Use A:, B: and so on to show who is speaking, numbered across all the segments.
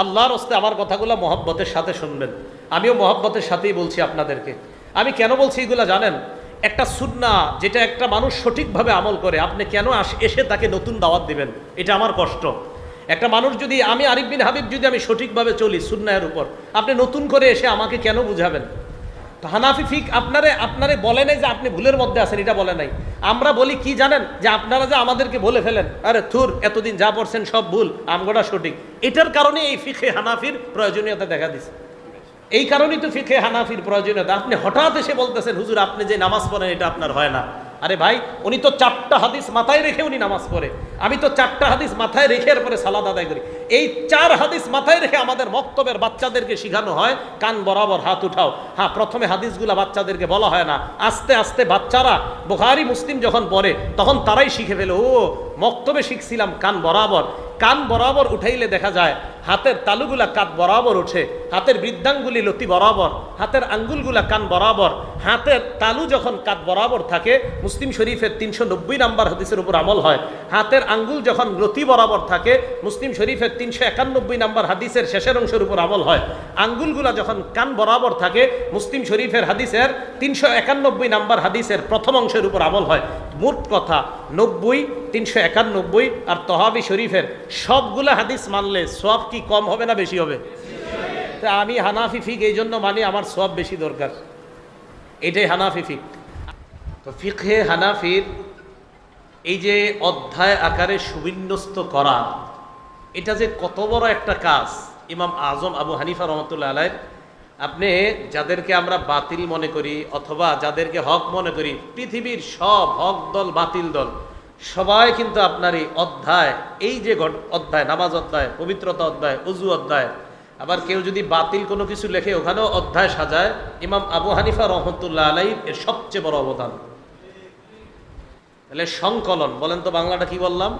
A: আল্লাহর হস্তে আমার কথাগুলো মহব্বতের সাথে শুনবেন, আমিও মহব্বতের সাথেই বলছি আপনাদেরকে। আমি কেন বলছি এগুলো জানেন? একটা সুন্নাহ যেটা একটা মানুষ সঠিকভাবে আমল করে, আপনি কেন এসে তাকে নতুন দাওয়াত দিবেন? এটা আমার কষ্ট। একটা মানুষ যদি, আমি আরিফ বিন হাবিব যদি আমি সঠিকভাবে চলি সুন্নাহের উপর, আপনি নতুন করে এসে আমাকে কেন বুঝাবেন? তো হানাফি ফিক আপনারে বলে নাই যে আপনি ভুলের মধ্যে আছেন, এটা বলে নাই। আমরা বলি কি জানেন, যে আপনারা যে আমাদেরকে বলে ফেলেন, আরে থুর এতদিন যা পড়ছেন সব ভুল, আমগোটা সঠিক। এটার কারণে এই ফিকে হানাফির প্রয়োজনীয়তা দেখা দিচ্ছে। এই কারণেই তো ফিকে হানাফির প্রয়োজনীয়তা। আপনি হঠাৎ এসে বলতেছেন হুজুর আপনি যে নামাজ পড়েন এটা আপনার হয় না। আরে ভাই, উনি তো 4টা হাদিস মাথায় রেখে উনি নামাজ পড়ে, আমি তো 4টা হাদিস মাথায় রেখে এরপরে সালাদ আদায় করি। এই 4 হাদিস মাথায় রেখে আমাদের মক্তবের বাচ্চাদেরকে শেখানো হয় কান বরাবর হাত উঠাও। হ্যাঁ, প্রথমে হাদিসগুলা বাচ্চাদেরকে বলা হয় না, আস্তে আস্তে বাচ্চারা বুখারী মুসলিম যখন পড়ে তখন তারাই শিখে ফেলে, ও মক্তবে শিখছিলাম কান বরাবর। কান বরাবর উঠাইলে দেখা যায় হাতের তালুগুলা কাত বরাবর ওঠে, হাতের বৃদ্ধাঙ্গুলি লতি বরাবর, হাতের আঙ্গুলগুলা কান বরাবর। হাতের তালু যখন কাত বরাবর থাকে, মুসলিম শরীফের 390 নম্বর হাদিসের উপর আমল হয়। হাতের আঙ্গুল যখন লতি বরাবর থাকে, মুসলিম শরীফের 391 নম্বর হাদিসের শেষের অংশের উপর আমল হয়। আঙ্গুলগুলা যখন কান বরাবর থাকে, মুসলিম শরীফের হাদিসের 391 নম্বর হাদিসের প্রথম অংশের উপর আমল হয়। মোট কথা 90, 391 আর তহাবি শরীফের সবগুলা হাদিস মানলে সওয়াব কি কম হবে না বেশি হবে? তা আমি হানাফি ফিক এই জন্য মানি, আমার সওয়াব বেশি দরকার, এটাই হানাফি ফিক। তো ফিকহে হানাফির এই যে অধ্যায় আকারে সুবিন্যস্ত করা, এটা যে কত বড় একটা কাজ। ইমাম আজম আবু হানিফা রহমতুল্লাহ আলাইহ, আপনি যাদেরকে আমরা বাতিল মনে করি অথবা যাদেরকে হক মনে করি, পৃথিবীর সব হক দল বাতিল দল সবাই কিন্তু আপনার এই অধ্যায়, এই যে অধ্যায়, নামাজ অধ্যায়, পবিত্রতা অধ্যায়, উজু অধ্যায়, আবার কেউ যদি বাতিল কোনো কিছু লেখে ওখানেও অধ্যায় সাজায়, ইমাম আবু হানিফা রহমতুল্লাহ আলাইহ এর সবচেয়ে বড় অবদান। তাহলে সংকলন বলেন তো, বাংলাটা কি বললাম?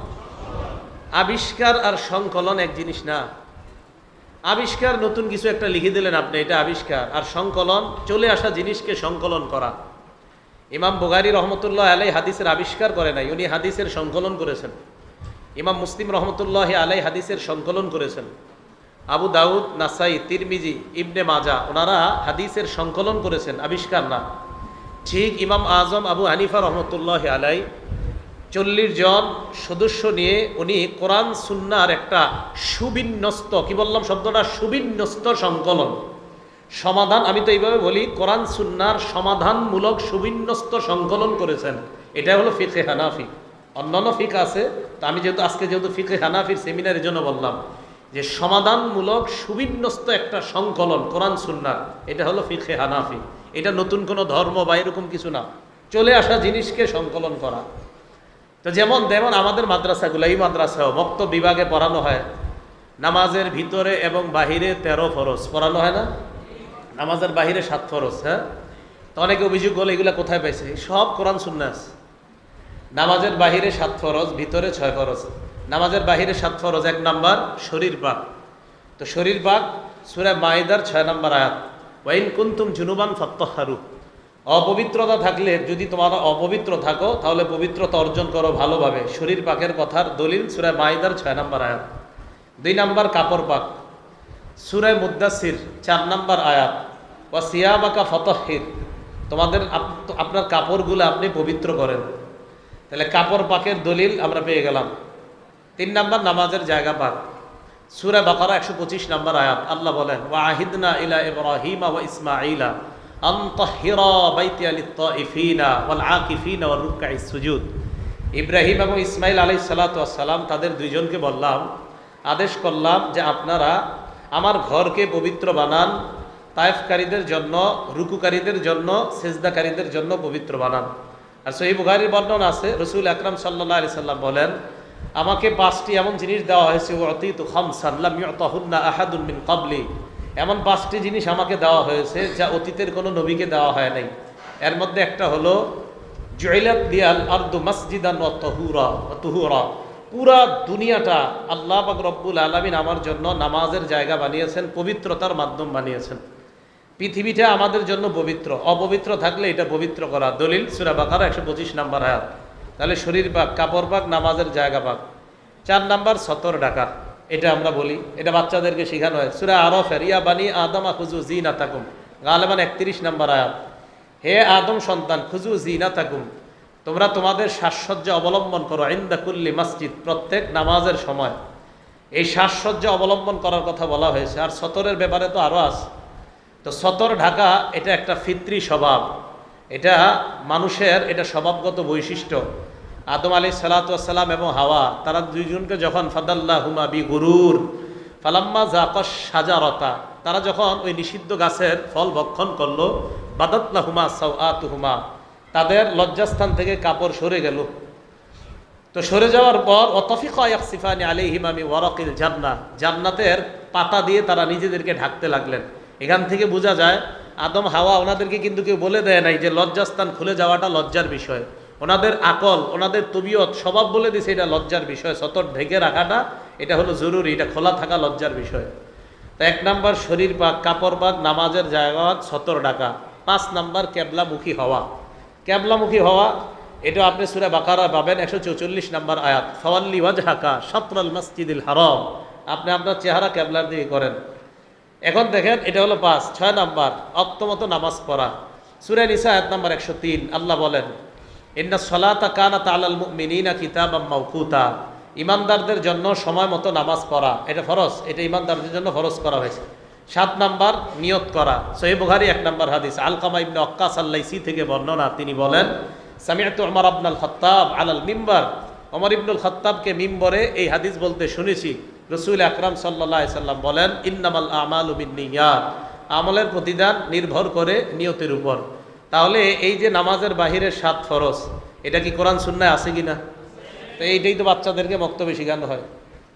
A: আবিষ্কার আর সংকলন এক জিনিস না। আবিষ্কার নতুন কিছু একটা লিখে দিলেন আপনি, এটা আবিষ্কার। আর সংকলন চলে আসা জিনিসকে সংকলন করা। ইমাম বুখারী রহমতুল্লাহ আলাই হাদিসের আবিষ্কার করে নাই, উনি হাদিসের সংকলন করেছেন। ইমাম মুসলিম রহমতুল্লাহ আলাই হাদিসের সংকলন করেছেন। আবু দাউদ, নাসাই, তিরমিজি, ইবনে মাজা ওনারা হাদিসের সংকলন করেছেন, আবিষ্কার না। ঠিক ইমাম আজম আবু হানিফা রহমতুল্লাহ আলাই 40 জন সদস্য নিয়ে উনি কোরআন সুন্নাহর একটা সুবিন্যস্ত, কি বললাম শব্দটা, সুবিন্যস্ত সংকলন, সমাধান, আমি তো এইভাবে বলি, কোরআন সুন্নাহর সমাধানমূলক সুবিন্যস্ত সংকলন করেছেন। এটা হলো ফিকহে হানাফি। অন্যান্য ফিক আছে, তা আমি আজকে যেহেতু ফিকহে হানাফির সেমিনারের জন্য বললাম যে সমাধানমূলক সুবিন্যস্ত একটা সংকলন কোরআন সুন্নাহর, এটা হলো ফিকহে হানাফি। এটা নতুন কোনো ধর্ম বা এরকম কিছু না, চলে আসা জিনিসকে সংকলন করা। তো যেমন আমাদের মাদ্রাসাগুলো, এই মাদ্রাসাও মক্তব বিভাগে পড়ানো হয় নামাজের ভিতরে এবং বাহিরে 13 ফরজ পড়ানো হয় না, নামাজের বাহিরে 7 ফরজ। হ্যাঁ, তো অনেকে অভিযোগ বলে এগুলো কোথায় পাইছে? সব কোরআন সুন্নাহ আছে। নামাজের বাহিরে 7 ফরজ, ভিতরে 6 ফরজ। নামাজের বাহিরে 7 ফরজ, 1 নাম্বার শরীর পাক। তো শরীর পাক সূরা মাইদার 6 নম্বর আয়াত, ওয়াইন কুনতুম জুনুবান ফাত্তাহহারু, অপবিত্রতা থাকলে, যদি তোমরা অপবিত্র থাকো তাহলে পবিত্রতা অর্জন করো ভালোভাবে। শরীর পাকের কথার দলিল সূরা মাইদার 6 নম্বর আয়াত। 2 নাম্বার কাপড় পাক, সূরা মুদ্দাসির 4 নম্বর আয়াত, ওয়া সিয়াবাকা ফাতাহহির, আপনার কাপড়গুলো আপনি পবিত্র করেন। তাহলে কাপড় পাকের দলিল আমরা পেয়ে গেলাম। 3 নাম্বার নামাজের জায়গা পাক, সূরা বাকারা 125 নম্বর আয়াত, আল্লাহ বলেন, ওয়া আহিদনা ইলা ইব্রাহিমা ওয়া ইসমাঈলা আন তাহহিরা বাইতিয়া লিত-তাইফিনা ওয়াল আকিফিনা ওয়ার রুকআইস সুজুদ। ইব্রাহিম এবং ইসমাইল আলাইহিস সালাতু ওয়াস সালাম, তাদের দুইজনকে বললাম, আদেশ করলাম যে আপনারা আমার ঘরকে পবিত্র বানান, তায়েফকারীদের জন্য, রুকুকারীদের জন্য, সিজদাকারীদের জন্য পবিত্র বানান। আর সহিহ বুখারীর বর্ণনা আছে, রাসূল আকরাম সাল্লাল্লাহু আলাইহি সাল্লাম বলেন, আমাকে 5টি এমন জিনিস দেওয়া হয়েছে, উতিতু খামসান লাম ইউতাহুন্না আহাদুন মিন ক্বাবলি, এমন 5টি জিনিস আমাকে দেওয়া হয়েছে যা অতীতের কোনো নবীকে দেওয়া হয় নাই। এর মধ্যে একটা হলো জুইলাত লিয়াল আরদু মাসজিদান ওয়া তুহুরা, পুরা দুনিয়াটা আল্লাহ পাক রব্বুল আলামিন আমার জন্য নামাজের জায়গা বানিয়েছেন, পবিত্রতার মাধ্যম বানিয়েছেন। পৃথিবীটা আমাদের জন্য পবিত্র, অপবিত্র থাকলে এটা পবিত্র করা। দলিল সূরা বাকারা 125 নম্বর আয়াত। তাহলে শরীর পাক, কাপড় পাক, নামাজের জায়গা পাক। 4 নাম্বার সতর ঢাকা। এটা আমরা বলি, এটা বাচ্চাদেরকে শেখানো হয়। সূরা আরাফের ইয়া বানি আদম খুযু যিনাতাকুম, গালিবান 31 নম্বর আয়াত। হে আদম সন্তান, খুযু যিনাতাকুম, তোমরা তোমাদের সাজসজ্জা অবলম্বন করো, ইনদা কুল্লি মসজিদ, প্রত্যেক নামাজের সময়। এই সাজসজ্জা অবলম্বন করার কথা বলা হয়েছে। আর সতরের ব্যাপারে তো আরও আছে। তো সতর ঢাকা এটা একটা ফিতরি স্বভাব, এটা মানুষের এটা স্বভাবগত বৈশিষ্ট্য। আদম আলাইহিস সালাতু ওয়াস সালাম এবং হাওয়া, তারা দুইজনকে যখন ফাদাল্লাহুমা বি গুরুর ফালাম্মা যাকাশ শাজারাতা, তারা যখন ওই নিষিদ্ধ গাছের ফল ভক্ষণ করলো, বাদাত লাহুমা সাওআতুহুমা, তাদের লজ্জাস্থান থেকে কাপড় সরে গেল। তো সরে যাওয়ার পর অতফিকা ইয়াখসিফানি আলাইহিমা মিন ওয়ারাকিল জান্নাহ, জান্নাতের পাতা দিয়ে তারা নিজেদেরকে ঢাকতে লাগলেন। এখান থেকে বোঝা যায় আদম হাওয়া ওনাদেরকে কিন্তু কেউ বলে দেয় নাই যে লজ্জাস্থান খুলে যাওয়াটা লজ্জার বিষয়। ওনাদের আকল, ওনাদের তবিয়ত, স্বভাব বলে দিছে এটা লজ্জার বিষয়। সতর ঢেকে রাখাটা এটা হলো জরুরি, এটা খোলা থাকা লজ্জার বিষয়। তো 1 নাম্বার শরীর পাক, কাপড় পাক, নামাজের জায়গা সতর ঢাকা। 5 নাম্বার কেবলামুখী হওয়া। কেবলামুখী হওয়া এটা আপনি সূরা বাকারা পাবেন 144 নাম্বার আয়াত, ফাওয়াল্লি ওয়াজহাকা শাতরাল মসজিদিল হারাম, আপনি আপনার চেহারা কেবলার দিকে করেন। এখন দেখেন এটা হলো 5। 6 নাম্বার অক্তমতো নামাজ পড়া। সূরা নিসা আয়াত নাম্বার 103 আল্লাহ বলেন, ইন্নাস সালাতা কানাত আলাল মুমিনিনা কিতাবাম মাওকুতা, ইমানদারদের জন্য সময় মতো নামাজ পড়া এটা ফরজ, এটা ইমানদারদের জন্য ফরজ করা হয়েছে। 7 নাম্বার নিয়ত করা। সহিহ বুখারী 1 নাম্বার হাদিস, আলকামা ইবনে ওয়াক্কাস আল-লাইসি থেকে বর্ণনা, তিনি বলেন, সামি'তু উমর ইবনুল খাত্তাব আলাল মিম্বার, ওমর ইবনুল খাত্তাবকে মিম্বরে এই হাদিস বলতে শুনেছি। রাসূল আকরাম সাল্লাল্লাহু আলাইহি সাল্লাম বলেন, ইন্নামাল আমালু বিন্নিয়াত, আমলের প্রতিদান নির্ভর করে নিয়তের উপর। তাহলে এই যে নামাজের বাহিরের 7 ফরজ, এটা কি কোরআন সুন্নায় আছে কিনা? তো এইটাই তো বাচ্চাদেরকে বক্তব্যে শেখানো হয়।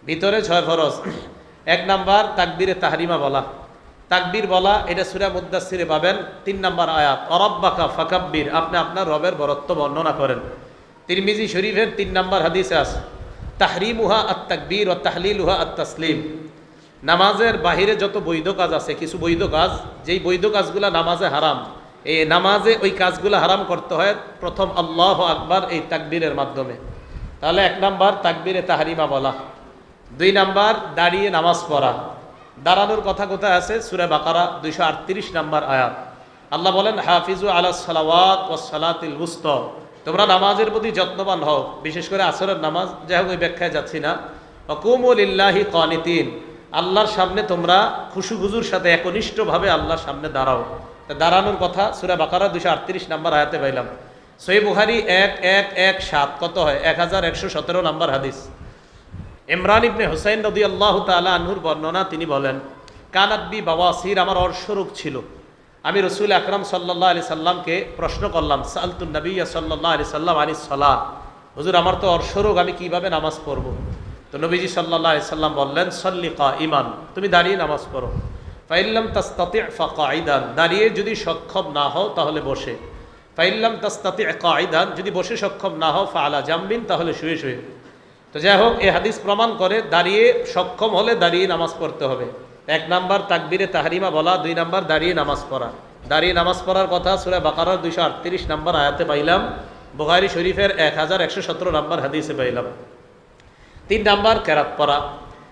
A: ভিতরে 6 ফরজ। 1 নাম্বার তাকবীরে তাহরিমা বলা, তাকবীর বলা, এটা সূরা মুদ্দাসসিরে পাবেন 3 নাম্বার আয়াত, অরাব্বাকা ফাকাব্বির, আপনি আপনার রবের বরত্ব বর্ণনা করেন। তিরমিজি শরীফের 3 নাম্বার হাদিসে আছে, তাহরিমুহা আত-তাকবীর ওয়া তাহলিলুহা আত-তাসলিম, নামাজের বাহিরে যত বৈধ কাজ আছে, কিছু বৈধ কাজ, যেই বৈধ কাজগুলো নামাজে হারাম, এই নামাজে ওই কাজগুলো হারাম করতে হয় প্রথম আল্লাহু আকবার এই তাকবীরের মাধ্যমে। তাহলে 1 নাম্বার তাকবীরে তাহরিমা বলা। 2 নাম্বার দাঁড়িয়ে নামাজ পড়া। দাঁড়ানোর কথা কোথায় আছে? সূরা বাকারা 238 নাম্বার আয়াত, আল্লাহ বলেন, হাফিজু আলাস সালাওয়াত ওয়াস সালাতিল উসতা, তোমরা নামাজের প্রতি যত্নবান হও, বিশেষ করে আসরের নামাজ, যাই হোক ওই ব্যাখ্যায় যাচ্ছি না। ওয়াকুমু লিল্লাহি কানিতিন, আল্লাহর সামনে তোমরা খুশুখুজুর সাথে একনিষ্ঠভাবে আল্লাহর সামনে দাঁড়াও। দাঁড়ানোর কথা সূরা বাকারা 238 নাম্বার আয়াতে পাইলাম। সহিহ বুখারী 1117 কত হয়? 1117 নাম্বার হাদিস। ইমরান ইবনে হুসাইন রাদিয়াল্লাহু তাআলা আনহুর বর্ণনা, তিনি বলেন, কানাত বি বাওয়াসির, আমার অর্শরোগ ছিল। আমি রাসূল আকরাম সাল্লাল্লাহু আলাইহি সাল্লামকে প্রশ্ন করলাম, সাআলতুন নবিয়্য সাল্লাল্লাহু আলাইহি সাল্লাম আনিস সালাহ, হুজুর আমার তো অর্শরোগ, আমি কিভাবে নামাজ পড়ব? তো নবীজি সাল্লাল্লাহু আলাইহি সাল্লাম বললেন, সল্লি কাইমান, তুমি দাঁড়িয়ে নামাজ পড়ো। ফাইল্লাম তাস্তাতি' ফাকাইদান, দাঁড়িয়ে যদি সক্ষম না হও তাহলে বসে। ফাইল্লাম তাস্তাতি' কাইদান, যদি বসে সক্ষম না হও ফাআলা জামবিন, তাহলে শুয়ে শুয়ে। তো যাই হোক, এই হাদিস প্রমাণ করে দাঁড়িয়ে সক্ষম হলে দাঁড়িয়ে নামাজ পড়তে হবে। 1 নাম্বার তাকবীরে তাহরিমা বলা, 2 নাম্বার দাঁড়িয়ে নামাজ পড়া। দাঁড়িয়ে নামাজ পড়ার কথা সূরা বাকারার 238 নাম্বার আয়াতে পাইলাম, বুখারী শরীফের 1117 নাম্বার হাদিসে পাইলাম। 3 নাম্বার কেরাত পড়া।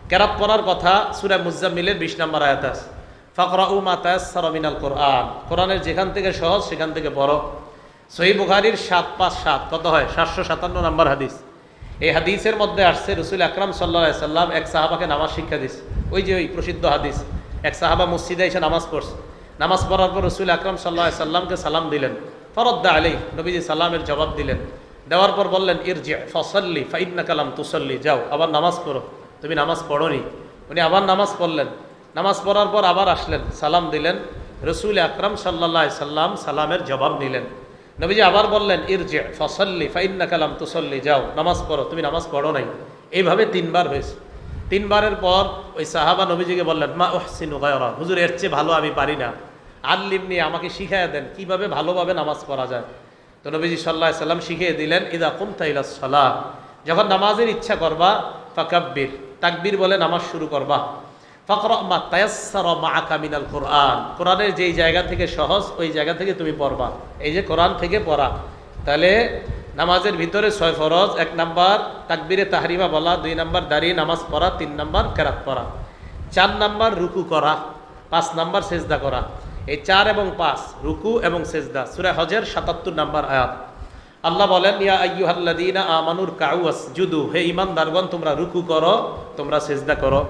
A: কেরাত পড়ার কথা সূরা মুজাম্মিলের 20 নাম্বার আয়াত আছে, ফাকরাউ মা তায়াসসারা মিনাল কোরআন, কোরআনের যেখান থেকে সহজ সেখান থেকে পড়ো। সহিহ বুখারীর 757 কত হয়? 757 নাম্বার হাদিস। এই হাদিসের মধ্যে আসছে রাসূল আকরাম সাল্লাল্লাহু আলাইহি সাল্লাম এক সাহাবাকে নামাজ শিক্ষা দিয়েছে। ওই যে ওই প্রসিদ্ধ হাদিস, এক সাহাবা মসজিদে এসে নামাজ পড়ছে। নামাজ পড়ার পর রাসূল আকরাম সাল্লাল্লাহু আলাইহি সাল্লামকে সালাম দিলেন। ফারাদ্দা আলাইহি, নবীজি সালামের জবাব দিলেন। দেওয়ার পর বললেন, ইরজি ফাসাল্লি ফাইন্নাকা লাম তুসাল্লি, যাও আবার নামাজ পড়ো, তুমি নামাজ পড়োনি। উনি আবার নামাজ পড়লেন। নামাজ পড়ার পর আবার আসলেন, সালাম দিলেন। রাসূল আকরাম সাল্লাল্লাহু আলাইহি সাল্লাম সালামের জবাব দিলেন। নবীজি আবার বললেন, ইরজি ফাসাল্লি ফাইন্নাকা লাম তুসাল্লি, যাও নামাজ পড়ো, তুমি নামাজ পড়ো নাই। এইভাবে 3 বার হয়েছে। 3 বারের পর ওই সাহাবা নবীজিকে বললেন, মা উহসিনু গায়রা, হুজুর এর চেয়ে ভালো আমি পারি না, আল্লিমনি, আমাকে শিখাইয়া দেন কিভাবে ভালোভাবে নামাজ পড়া যায়। তো নবীজি সাল্লাল্লাহু আলাইহি সাল্লাম শিখিয়ে দিলেন, ইদা কুমতা ইলাস সালাহ, যখন নামাজের ইচ্ছা করবা, ফাকাব্বির, তাকবীর বলে নামাজ শুরু করবা। ফাকরা মা তায়াসসারা মাআকা মিনাল কোরআন, কোরআনের যেই জায়গা থেকে সহজ ওই জায়গা থেকে তুমি পড়বা। এই যে কোরআন থেকে পড়া, তাহলে নামাজের ভিতরে 6 ফরজ। 1 নাম্বার তাকবীরে তাহরিমা বলা, 2 নাম্বার দাঁড়িয়ে নামাজ পড়া, 3 নাম্বার কেরাত পড়া, 4 নাম্বার রুকু করা, 5 নাম্বার সেজদা করা। এই 4 এবং 5 রুকু এবং সেজদা সূরা হজের 77 নাম্বার আয়াত। আল্লাহ বলেন, ইয়া আইয়ুহাল্লাযীনা আমানুর কাউ ওয়াসজুদু, হে ঈমানদারগণ তোমরা রুকু করো, তোমরা সেজদা করো।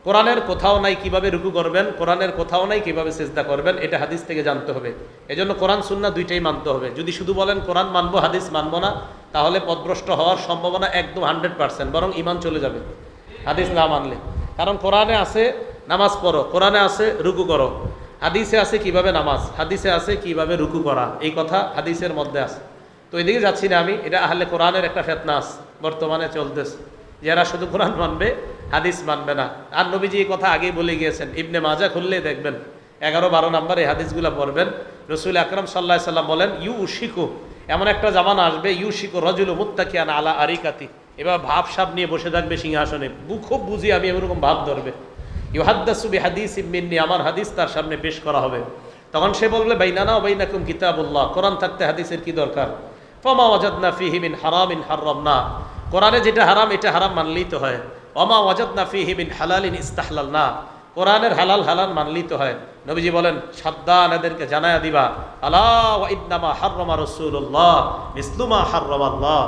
A: কোরআনের কোথাও নাই কিভাবে রুকু করবেন, কোরআনের কোথাও নাই কিভাবে সেজদা করবেন, এটা হাদিস থেকে জানতে হবে। এজন্য কোরআন সুন্নাহ দুইটাই মানতে হবে। যদি শুধু বলেন কোরআন মানবো হাদিস মানবো না, তাহলে পথভ্রষ্ট হওয়ার সম্ভাবনা একদম 100%, বরং ঈমান চলে যাবে হাদিস না মানলে। কারণ কোরআনে আছে নামাজ পড়ো, কোরআনে আছে রুকু করো, হাদিসে আছে কিভাবে নামাজ, হাদিসে আছে কিভাবে রুকু করা, এই কথা হাদিসের মধ্যে আছে। তো এদিকে যাচ্ছি না আমি, এটা আহলে কোরআনের একটা ফিতনা আছে বর্তমানে চলতেছে, যারা শুধু কোরআন মানবে হাদিস মানবে না। আর নবীজি এই কথা আগেই বলে গিয়েছেন, ইবনে মাজা খুললে দেখবেন 11-12 নম্বর এই হাদিসগুলো পড়বেন। রসুল আকরাম সাল্লাল্লাহু আলাইহি সাল্লাম বলেন, ইউশিকু, এমন একটা জামানা আসবে, ইউশিকু রাজুলু মুত্তাকিয়ান আলা আরিকাতি, এবার ভাব সাব নিয়ে বসে থাকবে সিংহাসনে, খুব বুঝি আমি এরকম ভাব ধরবে। ইউহাদ্দাসু বিহাদিসিম মিন্নি, আমার হাদিস তার সামনে পেশ করা হবে। তখন সে বলবে, বাইনানা ওয়া বাইনাকুম কিতাবুল্লাহ, কোরআন থাকতে হাদিসের কি দরকার। ফামা ওয়াজাদনা ফীহি মিন হারামিন হাররামনা, কোরআনে যেটা হারাম এটা হারাম মানলেই তো হয়। ওমা ওয়াজাদনা ফীহি মিন হালালিন ইস্তাহলালনা, কোরআনের হালাল হালাল মানলেই তো হয়। নবীজি বলেন, সাবধান, এদেরকে জানায়া দিবা, আলা ওয়া ইন্নামা হাররামা রাসূলুল্লাহ মিসলু মা হাররামাল্লাহ,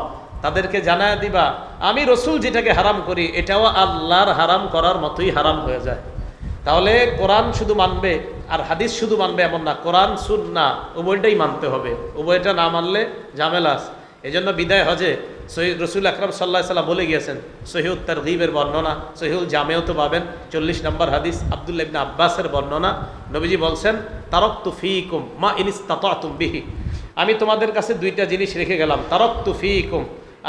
A: তাদেরকে জানায়া দিবা আমি রসুল যেটাকে হারাম করি এটাও আল্লাহর হারাম করার মতোই হারাম হয়ে যায়। তাহলে কোরআন শুধু মানবে আর হাদিস শুধু মানবে এমন না, কোরআন সুন্নাহ উভয়টাই মানতে হবে। উভয়টা না মানলে ঝামেলা আছে। এই জন্য বিদায় হজে রসুল আকরাম সাল্লাল্লাহু আলাইহি সাল্লাম বলে গিয়েছেন, সহিহুত তারগীবের বর্ণনা, সহিহুল জামেও তো পাবেন 40 নম্বর হাদিস, আব্দুল্লাহ ইবনে আব্বাসের বর্ণনা। নবীজি বলছেন, তারাকতু ফীকুম মা ইন ইসতাতাতুম বিহি, আমি তোমাদের কাছে 2টা জিনিস রেখে গেলাম। তারাকতু ফীকুম,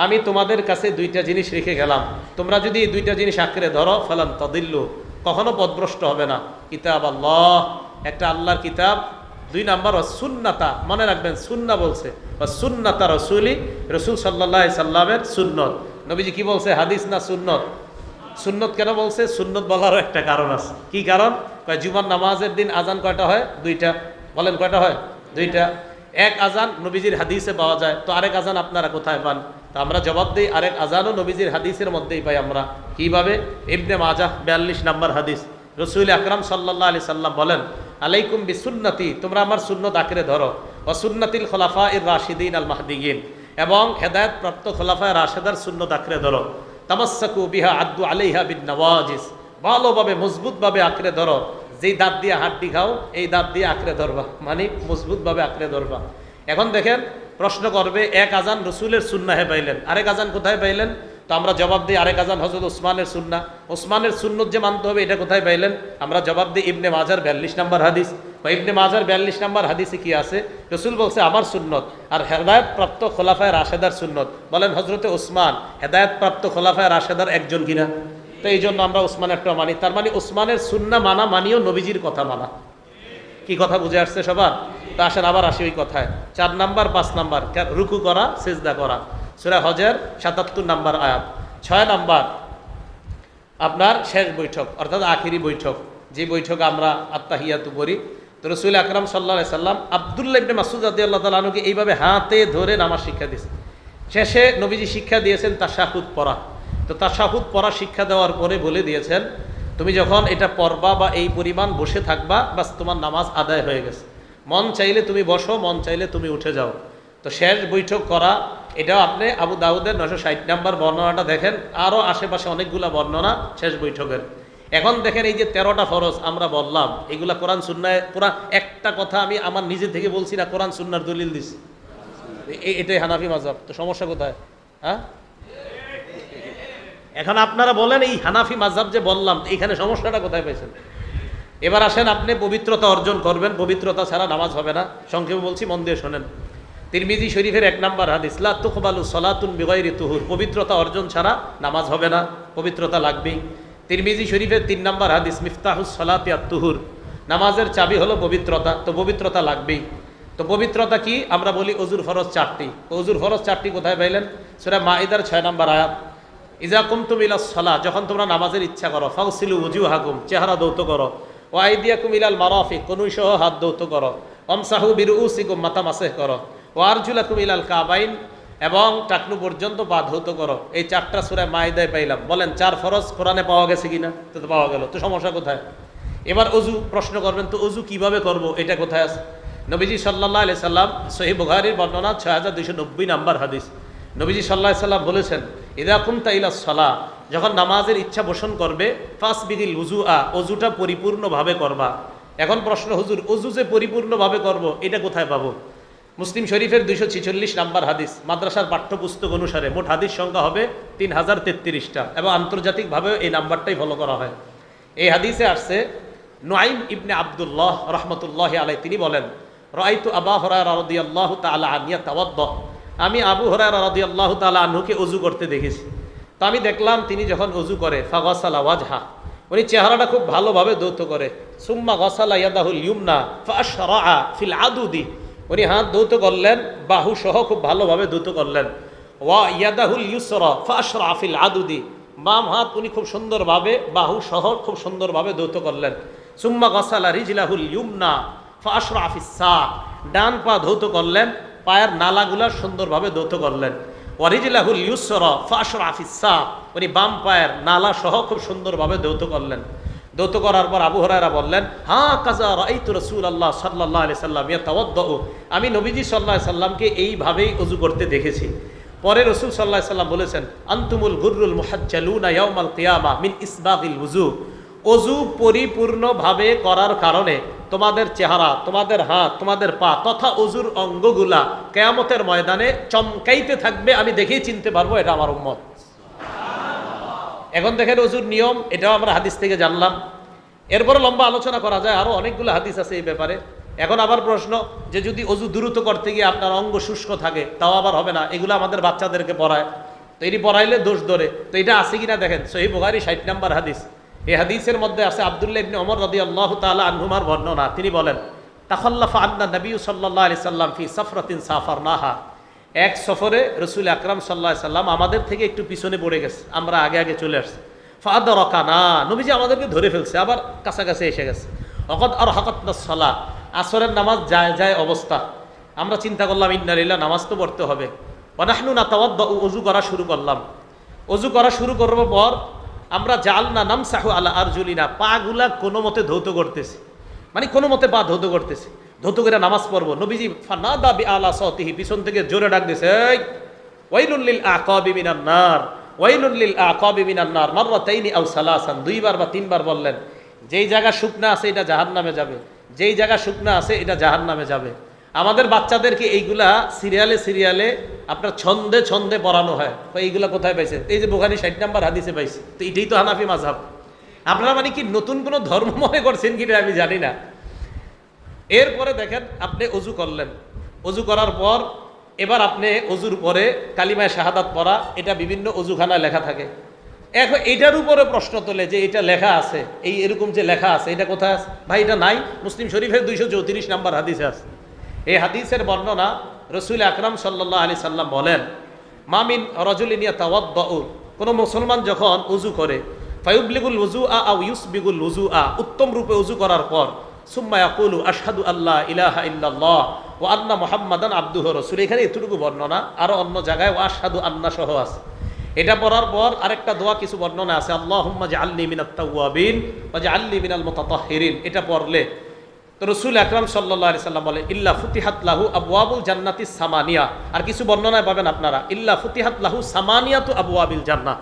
A: আমি তোমাদের কাছে 2টা জিনিস রেখে গেলাম, তোমরা যদি এই 2টা জিনিস আঁকড়ে ধরো, ফালান তাদিল্লু, কখনো পথভ্রষ্ট হবে না। কিতাব আল্লাহ, একটা আল্লাহর কিতাব। 2 নাম্বার সুন্নাতা, মনে রাখবেন সুন্নাহ বলছে, সুন্নাতা রাসূলি, রাসূল সাল্লাল্লাহু আলাইহি সাল্লামের সুন্নত। নবীজি কি বলছে, হাদিস না সুন্নত? সুন্নত কেন বলছে? সুন্নত বলারও একটা কারণ আছে। কি কারণ? জুমার নামাজের দিন আজান কয়টা হয়? 2টা। বলেন কয়টা হয়? 2টা। এক আজান নবীজির হাদিসে পাওয়া যায়, তো আরেক আজান আপনারা কোথায় পান? তা আমরা জবাব দিই, আরেক আজানও নবীজির হাদিসের মধ্যেই পাই আমরা। কিভাবে? ইবনে মাজাহ 42 নম্বর হাদিস, রসুল আকরাম সাল্লাল্লাহু আলাইহি সাল্লাম বলেন, আলাইকুম বিসুন্নতি, তোমরা আমার সুন্নত আঁকড়ে ধরো, ওয়া সুন্নাতিল খুলাফায়ে রাশিদিন আল মাহদিয়িন, এবং হেদায়েত প্রাপ্ত খুলাফায়ে রাশেদার সুন্নত আঁকড়ে ধরো। তামাসসাকু বিহা আদ্দু আলাইহা বিন নওয়াজিস, ভালোভাবে মজবুতভাবে আঁকড়ে ধরো। যেই দাঁত দিয়ে হাড্ডি খাও এই দাঁত দিয়ে আঁকড়ে ধরবা, মানে মজবুতভাবে আঁকড়ে ধরবা। এখন দেখেন, প্রশ্ন করবে, এক আজান রসুলের সুন্নাহে পাইলেন, আরেক আজান কোথায় পাইলেন? তো আমরা জবাব দিই, আরেক আজান হযরত ওসমানের সুন্নাহ, ওসমানের সুন্নত যে মানতে হবে এটা কোথায় পাইলেন? আমরা জবাব দিই, ইবনে মাজার 42 নম্বর হাদিস। বা ইবনে মাজার 42 নম্বর হাদিসে কি আছে? রসুল বলছে আমার সুন্নত আর হেদায়েত প্রাপ্ত খোলাফায়ে রাশেদার সুন্নত। বলেন হযরতে ওসমান হেদায়েত প্রাপ্ত খোলাফায়ে রাশেদার একজন কিনা? তো এই জন্য আমরা ওসমানেরটা মানি। তার মানে ওসমানের সুন্নাহ মানা মানিও নবীজির কথা মানা। কি কথা বুঝে আসছে সবার? তো আসেন আবার আসি ওই কথায়। 4 নাম্বার 5 নাম্বার রুকু করা, সিজদা করা, সূরা হজের 77 নাম্বার আয়াত। 6 নাম্বার আপনার শেষ বৈঠক, অর্থাৎ আখিরি বৈঠক, যে বৈঠক আমরা আত্তাহিয়াতু পড়ি। তো রাসূল আকরাম সাল্লাল্লাহু আলাইহি সাল্লাম আব্দুল্লাহ ইবনে মাসউদ রাদিয়াল্লাহু তাআলা আনহুকে এইভাবে হাতে ধরে নামাজ শিক্ষা দিয়েছেন। শেষে নবীজি শিক্ষা দিয়েছেন তাশাহুদ পড়া। তো তাশাহুদ পড়া শিক্ষা দেওয়ার পরে বলে দিয়েছেন, তুমি যখন এটা পড়বা বা এই পরিমাণ বসে থাকবা, বাস তোমার নামাজ আদায় হয়ে গেছে। মন চাইলে তুমি বসো, মন চাইলে তুমি উঠে যাও। তো শেষ বৈঠক করা, এটাও আপনি আবু দাউদের 960 নম্বর বর্ণনাটা দেখেন, আরও আশেপাশে অনেকগুলা বর্ণনা শেষ বৈঠকের। এখন দেখেন, এই যে 13টা ফরজ আমরা বললাম, এগুলা কোরআন সুন্নায়, পুরা একটা কথা আমি আমার নিজে থেকে বলছি না, কোরআন সুন্নার দলিল দিছি। এটাই হানাফি মাযহাব। তো সমস্যা কোথায়? হ্যাঁ, এখন আপনারা বলেন, এই হানাফি মাযহাব যে বললাম, এখানে সমস্যাটা কোথায় পাইছেন? এবার আসেন, আপনি পবিত্রতা অর্জন করবেন, পবিত্রতা ছাড়া নামাজ হবে না। সংক্ষেপে বলছি, মন দিয়ে শোনেন। তিরমিজি শরীফের 1 নম্বর হাদিস, লা তুকবালু সালাতুন বিগাইরি তুহুর, পবিত্রতা অর্জন ছাড়া নামাজ হবে না, পবিত্রতা লাগবেই। তিরমিজি শরীফের 3 নম্বর হাদিস, মিফতাহুস সালাতি আত-তুহুর, নামাজের চাবি হলো পবিত্রতা, তো পবিত্রতা লাগবেই। তো পবিত্রতা কি? আমরা বলি অজুর ফরজ 4টি। অজুর ফরজ 4টি কোথায় পাইলেন? সূরা মাইদার 6 নম্বর আয়াত, ইজা কুমতুম ইলাস সালাহ, যখন তোমরা নামাজের ইচ্ছা করো, ফাগসিলু ওয়ুজুহাকুম, চেহারা ধৌত করো, ওয়া আইদিয়াকুম ইলাল মারাফিক, কনুই সহ হাত ধৌত করো, ওয়ামসাহু বিরুউসিকুম, মাথা মাসহ করো, ওয়া আরজুলাকুম ইলাল কাবাইন, এবং টাকনু পর্যন্ত পা ধৌত করো। এই 4টা সূরা মাইদায় পাইলাম। বলেন 4 ফরজ কোরআনে পাওয়া গেছে কিনা? তো পাওয়া গেল, তো সমস্যা কোথায়? এবার অজু প্রশ্ন করবেন, তো অজু কিভাবে করব এটা কোথায় আছে? নবীজি সাল্লাল্লাহু আলাইহি সাল্লাম, সহিহ বুখারীর বর্ণনা 6290 নাম্বার হাদিস, নবীজি সাল্লাল্লাহু আলাইহি সাল্লাম বলেছেন, ইযা কুমতা ইলাস সালাহ, যখন নামাজের ইচ্ছা পোষণ করবে, ফাসবিগিল উযুআ, অজুটা পরিপূর্ণভাবে করবা। এখন প্রশ্ন, হুজুর অজু যে পরিপূর্ণভাবে করব এটা কোথায় পাবো? মুসলিম শরীফের 246 নাম্বার হাদিস, মাদ্রাসার পাঠ্যপুস্তক অনুসারে মোট হাদিস সংখ্যা হবে 3033টা, এবং আন্তর্জাতিকভাবেও এই নাম্বারটাই ফলো করা হয়। এই হাদিসে আসছে, নুআইম ইবনে আব্দুল্লাহ রাহমাতুল্লাহি আলাইহি তিনি বলেন, রাআইতু আবু হুরায়রা রাদিয়াল্লাহু তাআলা আনহু ইয়াতাওয়াদ্দা, আমি আবু হুরায়রা রাদিয়াল্লাহু তাআলা আনহুকে ওযু করতে দেখেছি। তো আমি দেখলাম তিনি যখন ওযু করে, ফাগাসালা ওয়াজহা, উনি চেহারাটা খুব ভালোভাবে ধৌত করে, সুম্মা গাসালা ইয়াদাহুল ইউমনা ফাআশরাআ ফিল আদুদি, উনি হাত ধৌত করলেন, বাহু সহ খুব ভালোভাবে ধৌত করলেন, ওয়া ইয়াদাহুল ইউসরা ফাআশরাআ ফিল আদুদি, বাম হাত উনি খুব সুন্দরভাবে বাহু সহ খুব সুন্দরভাবে ধৌত করলেন, সুম্মা গাসালা রিজলাহুল ইউমনা ফাআশরাআ ফিস সাক, ডান পা ধৌত করলেন, পায়ের নালাগুলা সুন্দরভাবে ধৌত করলেন, ওয়া রিজলাহুল ইউসরা ফাআশরাআ ফিস সাক, উনি বাম পায়ের নালা সহ খুব সুন্দরভাবে ধৌত করলেন। ধৌত করার পর আবু হুরায়রা বললেন, হা কাজা রাআইতু রাসূলুল্লাহ সাল্লাল্লাহু আলাইহি সাল্লাম ইয়াতাওয়াদ্দাউ, আমি নবীজি সাল্লাল্লাহু আলাইহি সাল্লামকে এইভাবেই ওযু করতে দেখেছি। পরে রাসূল সাল্লাল্লাহু আলাইহি সাল্লাম বলেছেন, আনতুমুল গুররুল মুহাজ্জালুনা ইয়াউমাল কিয়ামা মিন ইসবাগিল ওযু, ওযু পরিপূর্ণভাবে করার কারণে তোমাদের চেহারা, তোমাদের হাত, তোমাদের পা তথা ওযুর অঙ্গগুলা কিয়ামতের ময়দানে চমকাইতে থাকবে, আমি দেখেই চিনতে পারবো এটা আমার উম্মত। এখন দেখেন ওযুর নিয়ম, এটাও আমরা হাদিস থেকে জানলাম। এরপরে লম্বা আলোচনা করা যায়, আরো অনেকগুলো হাদিস আছে এই ব্যাপারে। এখন আবার প্রশ্ন, যে যদি ওযু দ্রুত করতে গিয়ে আপনার অঙ্গ শুষ্ক থাকে, তাও আবার হবে না, এগুলো আমাদের বাচ্চাদেরকে পড়ায়, তো এটি পড়াইলে দোষ ধরে, তো এটা আছে কিনা দেখেন, সহিহ বুখারী 60 নাম্বার হাদিস। এই হাদিসের মধ্যে আছে আব্দুল্লাহ ইবনে ওমর রাদিয়াল্লাহু তাআলা আনহুমার বর্ণনা, তিনি বলেন, তাখাল্লাফা আন্না নবী সাল্লাল্লাহু আলাইহি সাল্লাম ফি সাফরাতিন সাফারনাহা, এক সফরে রাসূল আকরাম সাল্লাল্লাহু আলাইহি সাল্লাম আমাদের থেকে একটু পিছনে পড়ে গেছে, আমরা আগে আগে চলে আসছি। ফাআদরাকানা, নবীজি আমাদেরকে ধরে ফেলছে, আবার কাছাকাছি এসে গেছে। ওয়াকাদ আরহাকাতনাস সালাহ, আসরের নামাজ যায় যায় অবস্থা, আমরা চিন্তা করলাম ইন্না লিল্লাহ, নামাজ তো পড়তে হবে। ওয়া নাহনু নাতাওয়াদ্দা, ওযু করা শুরু করলাম। ওযু করা শুরু করার পর আমরা জালনা নামসাহু আলা আরজুলিনা, পাগুলা কোনো মতে ধৌত করতেছি, মানে কোনো মতে পা ধৌত করতেছি, ধৌত করে নামাজ পড়বো। নবীজি ফানাদা বিআলা সাওতিহি, পিছন থেকে জোরে ডাক দিয়েছে, এই ওয়াইলুল লিল আকাবি মিনান নার, ওয়াইলুল লিল আকাবি মিনান নার, মাররাতাইনি আও সালাসান, 2বার বা 3বার বললেন, যেই জায়গা শুকনা আছে এটা জাহান্নামে যাবে, যেই জায়গা শুকনা আছে এটা জাহান্নামে যাবে। আমাদের বাচ্চাদেরকে এইগুলা সিরিয়ালে সিরিয়ালে আপনার ছন্দে ছন্দে পড়ানো হয়, তো এইগুলা কোথায় পাইছে? এই যে বুখারী 60 নাম্বার হাদিসে পাইছে, তো এটাই তো হানাফি মাযহাব। আপনারা মানে কি নতুন কোনো ধর্ম মনে করছেন কিনা আমি জানি না। এরপরে দেখেন, আপনি ওযু করলেন, ওযু করার পর এবার আপনি ওযুর পরে কালিমায়ে শাহাদাত পড়া, এটা বিভিন্ন ওযুখানায় লেখা থাকে। এখন এটার উপরে প্রশ্ন তোলে যে এটা লেখা আছে, এই এরকম যে লেখা আছে এটা কোথায় আছে? ভাই এটা নাই, মুসলিম শরীফের 234 নাম্বার হাদিসে আছে। এই হাদিসের বর্ণনা, রাসূল আকরাম সাল্লাল্লাহু আলাইহি সাল্লাম বলেন, মামিন রাজুলিন ইয়াতাওয়াদ্দাউ, কোন মুসলমান যখন ওযু করে, ফায়ুবলিগুল ওযুআ আও ইউসবিগুল ওযুআ, উত্তম রূপে ওযু করার পর, সুম্মা ইয়াকুলু আশহাদু আল্লা ইলাহা ইল্লাল্লাহ ওয়া আন্না মুহাম্মাদান আবদুহু ওয়া রাসূলুহু, এখানে এতটুকু বর্ণনা, আরো অন্য জায়গায় ওয়া আশহাদু আন্না সহ আছে। এটা পড়ার পর আরেকটা দোয়া কিছু বর্ণনা আছে, আল্লাহুম্মা জাআলনি মিনাত তাওয়াবিন ওয়া জাআলনি মিনাল মুতাতাহহিরিন, এটা পড়লে তো রাসূল আকরাম সাল্লাল্লাহু আলাইহি সাল্লাম বলে, ইল্লা ফুতিহাত লাহু আবওয়াবুল জান্নাতিস সামানিয়া, আর কিছু বর্ণনায় পাবেন আপনারা, ইল্লা ফুতিহাত লাহু সামানিয়াতু আবওয়াবিল জান্নাহ,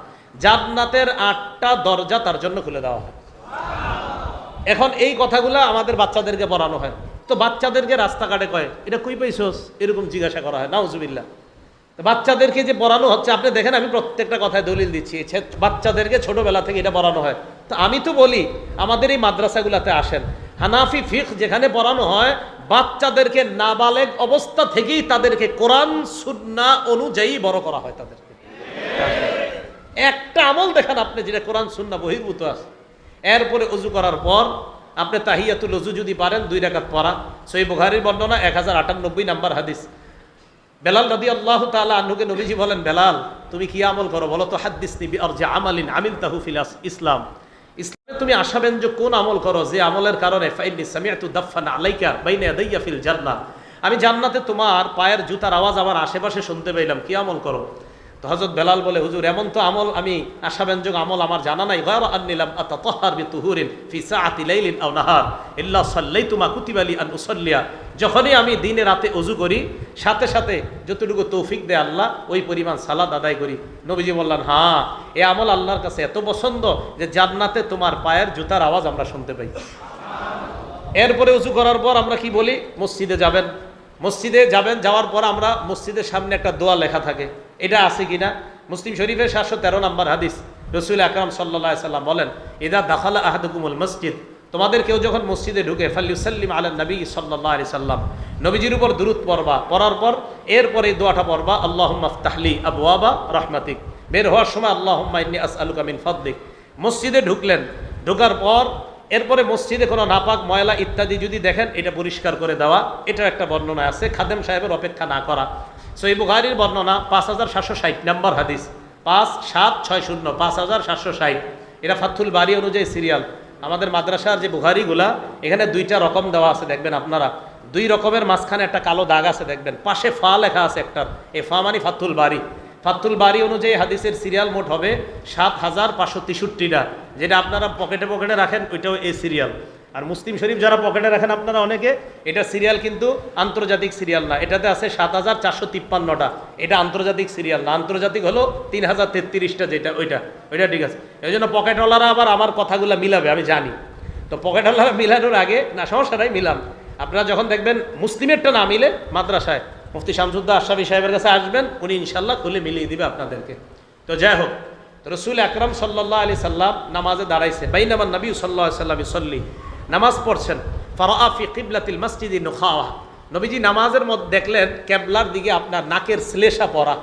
A: জান্নাতের 8টা দরজা তার জন্য খুলে দেওয়া হয়। এখন এই কথাগুলো আমাদের বাচ্চাদেরকে পড়ানো হয়, তো বাচ্চাদেরকে রাস্তাঘাটে কয় এটা কই পাইছস এরকম জিজ্ঞাসা করা হয়, নাউজুবিল্লাহ। বাচ্চাদেরকে যে পড়ানো হচ্ছে, আপনি দেখেন আমি প্রত্যেকটা কথায় দলিল দিচ্ছি, বাচ্চাদেরকে ছোটবেলা থেকে এটা পড়ানো হয়। তো আমি তো বলি আমাদের এই মাদ্রাসাগুলোতে আসেন, হানাফি ফিকহ যেখানে পড়ানো হয়, বাচ্চাদেরকে নাবালেগ অবস্থা থেকেই তাদেরকে কোরআন সুন্নাহ অনুযায়ী বড় করা হয়। তাদেরকে একটা আমল দেখান আপনি যেটা কোরআন সুন্নাহ বহির্ভূত আছে। এরপরে ওযু করার পর আপনি তাহিয়াতুল ওযু যদি পারেন 2 রাকাত পড়া। সহিহ বুখারীর বর্ণনা 1098 নাম্বার হাদিস। বেলাল রাদিয়াল্লাহু তাআলা আনহুকে নবীজি বলেন, বেলাল তুমি কি আমল করো বলো তো, হাদ্দিসনি বিআরজি আমালিন আমিলতাহু ফিল ইসলাম, ইসলামে তুমি আশাব্যঞ্জক কোন আমল করো যে আমলের কারণে ফাইন্নী সামিআতু দাফান আলাইকা বাইনা ইয়াদাইয়া ফিল জান্নাহ, আমি জান্নাতে তোমার পায়ের জুতার আওয়াজ আমার আশেপাশে শুনতে পেলাম, কি আমল করো? তো হযরত বেলাল বলে, হুজুর এমন তো আমল আমি আশাব্যঞ্জক আমল আমার জানা নাই, গায়রা আন্নিলাম আতাতাহহার বিতুহুরিন ফি সাআতি লাইলিন আও নাহার ইল্লা সাল্লাইতু মা কুতিবা লি আন উসাল্লিয়া। যখনই আমি দিনে রাতে ওযু করি, সাথে সাথে যতটুকু তৌফিক দেয় আল্লাহ ওই পরিমাণ সালাত আদায় করি। নবীজি বললেন, হ্যাঁ এই আমল আল্লাহর কাছে এত পছন্দ যে জান্নাতে তোমার পায়ের জুতার আওয়াজ আমরা শুনতে পাই। এরপরে উযু করার পর আমরা কি বলি? মসজিদে যাবেন। মসজিদে যাবেন, যাওয়ার পর আমরা মসজিদের সামনে একটা দোয়া লেখা থাকে, এটা আছে কিনা? মুসলিম শরীফের 713 নম্বর হাদিস, রাসূল আকরাম সাল্লাল্লাহু আলাইহি সাল্লাম বলেন, ইযা দাখালা আহাদুকুমুল মসজিদ, তোমাদের কেউ যখন মসজিদে ঢুকে, ফালিউসাল্লিম আলান নবী সাল্লাল্লাহু আলাইহি সাল্লাম, নবীজির উপর দুরূদ পড়বা, পড়ার পর এরপরে এই দোয়াটা পড়বা, আল্লাহুম্মা ইফতাহলি আবওয়াবা রাহমাতিক। বের হওয়ার সময় আল্লাহুম্মা ইন্নী আসআলুকা মিন ফাদলিক। মসজিদে ঢুকলেন, ঢোকার পর এরপরে মসজিদে কোনো নাপাক ময়লা ইত্যাদি যদি দেখেন, এটা পরিষ্কার করে দেওয়া। এটার একটা বর্ণনা আছে, খাদেম সাহেবের অপেক্ষা না করা। সহিহ বুখারীর বর্ণনা 5760 নম্বর হাদিস, 5760 5760। এটা ফাথুল বারী অনুযায়ী সিরিয়াল। আমাদের মাদ্রাসার যে বুখারীগুলা, এখানে দুইটা রকম দেওয়া আছে, দেখবেন আপনারা, দুই রকমের মাঝখানে একটা কালো দাগ আছে, দেখবেন পাশে ফা লেখা আছে একটার, এই ফা মানে ফাথুল বারী। ফাথুল বারী অনুযায়ী হাদিসের সিরিয়াল মোট হবে 7563টা, যেটা আপনারা পকেটে পকেটে রাখেন ওইটাও এই সিরিয়াল। আর মুসলিম শরীফ যারা পকেটে রাখেন আপনারা অনেকে, এটা সিরিয়াল কিন্তু আন্তর্জাতিক সিরিয়াল না, এটাতে আছে 7453টা, এটা আন্তর্জাতিক সিরিয়াল না। আন্তর্জাতিক হলো 3033টা, যেটা ওইটা ঠিক আছে। এই জন্য পকেটওয়ালারা আবার আমার কথাগুলো মিলাবে, আমি জানি। তো পকেটওয়ালারা মিলানোর আগে না, সমস্যাটাই মিলাম। আপনারা যখন দেখবেন মুসলিমেরটা না মিলে, মাদ্রাসায় মুফতি শামসুদ্দা আশরাফি সাহেবের কাছে আসবেন, উনি ইনশাল্লাহ খুলে মিলিয়ে দিবে আপনাদেরকে। তো যাই হোক, রাসূল আকরাম সাল্লাল্লাহু আলাইহি সাল্লাম নামাজে দাঁড়াইছে, বাইনামান নবী সাল্লাল্লাহু আলাইহি সাল্লাম ইসল্লি, নামাজ পড়ছেন। ফারাআ ফি কিবলাতিল মসজিদি নুখাওয়া, নবীজি নামাজের মধ্যে দেখলেন কেবলার দিকে আপনার নাকের শ্লেষা পড়া।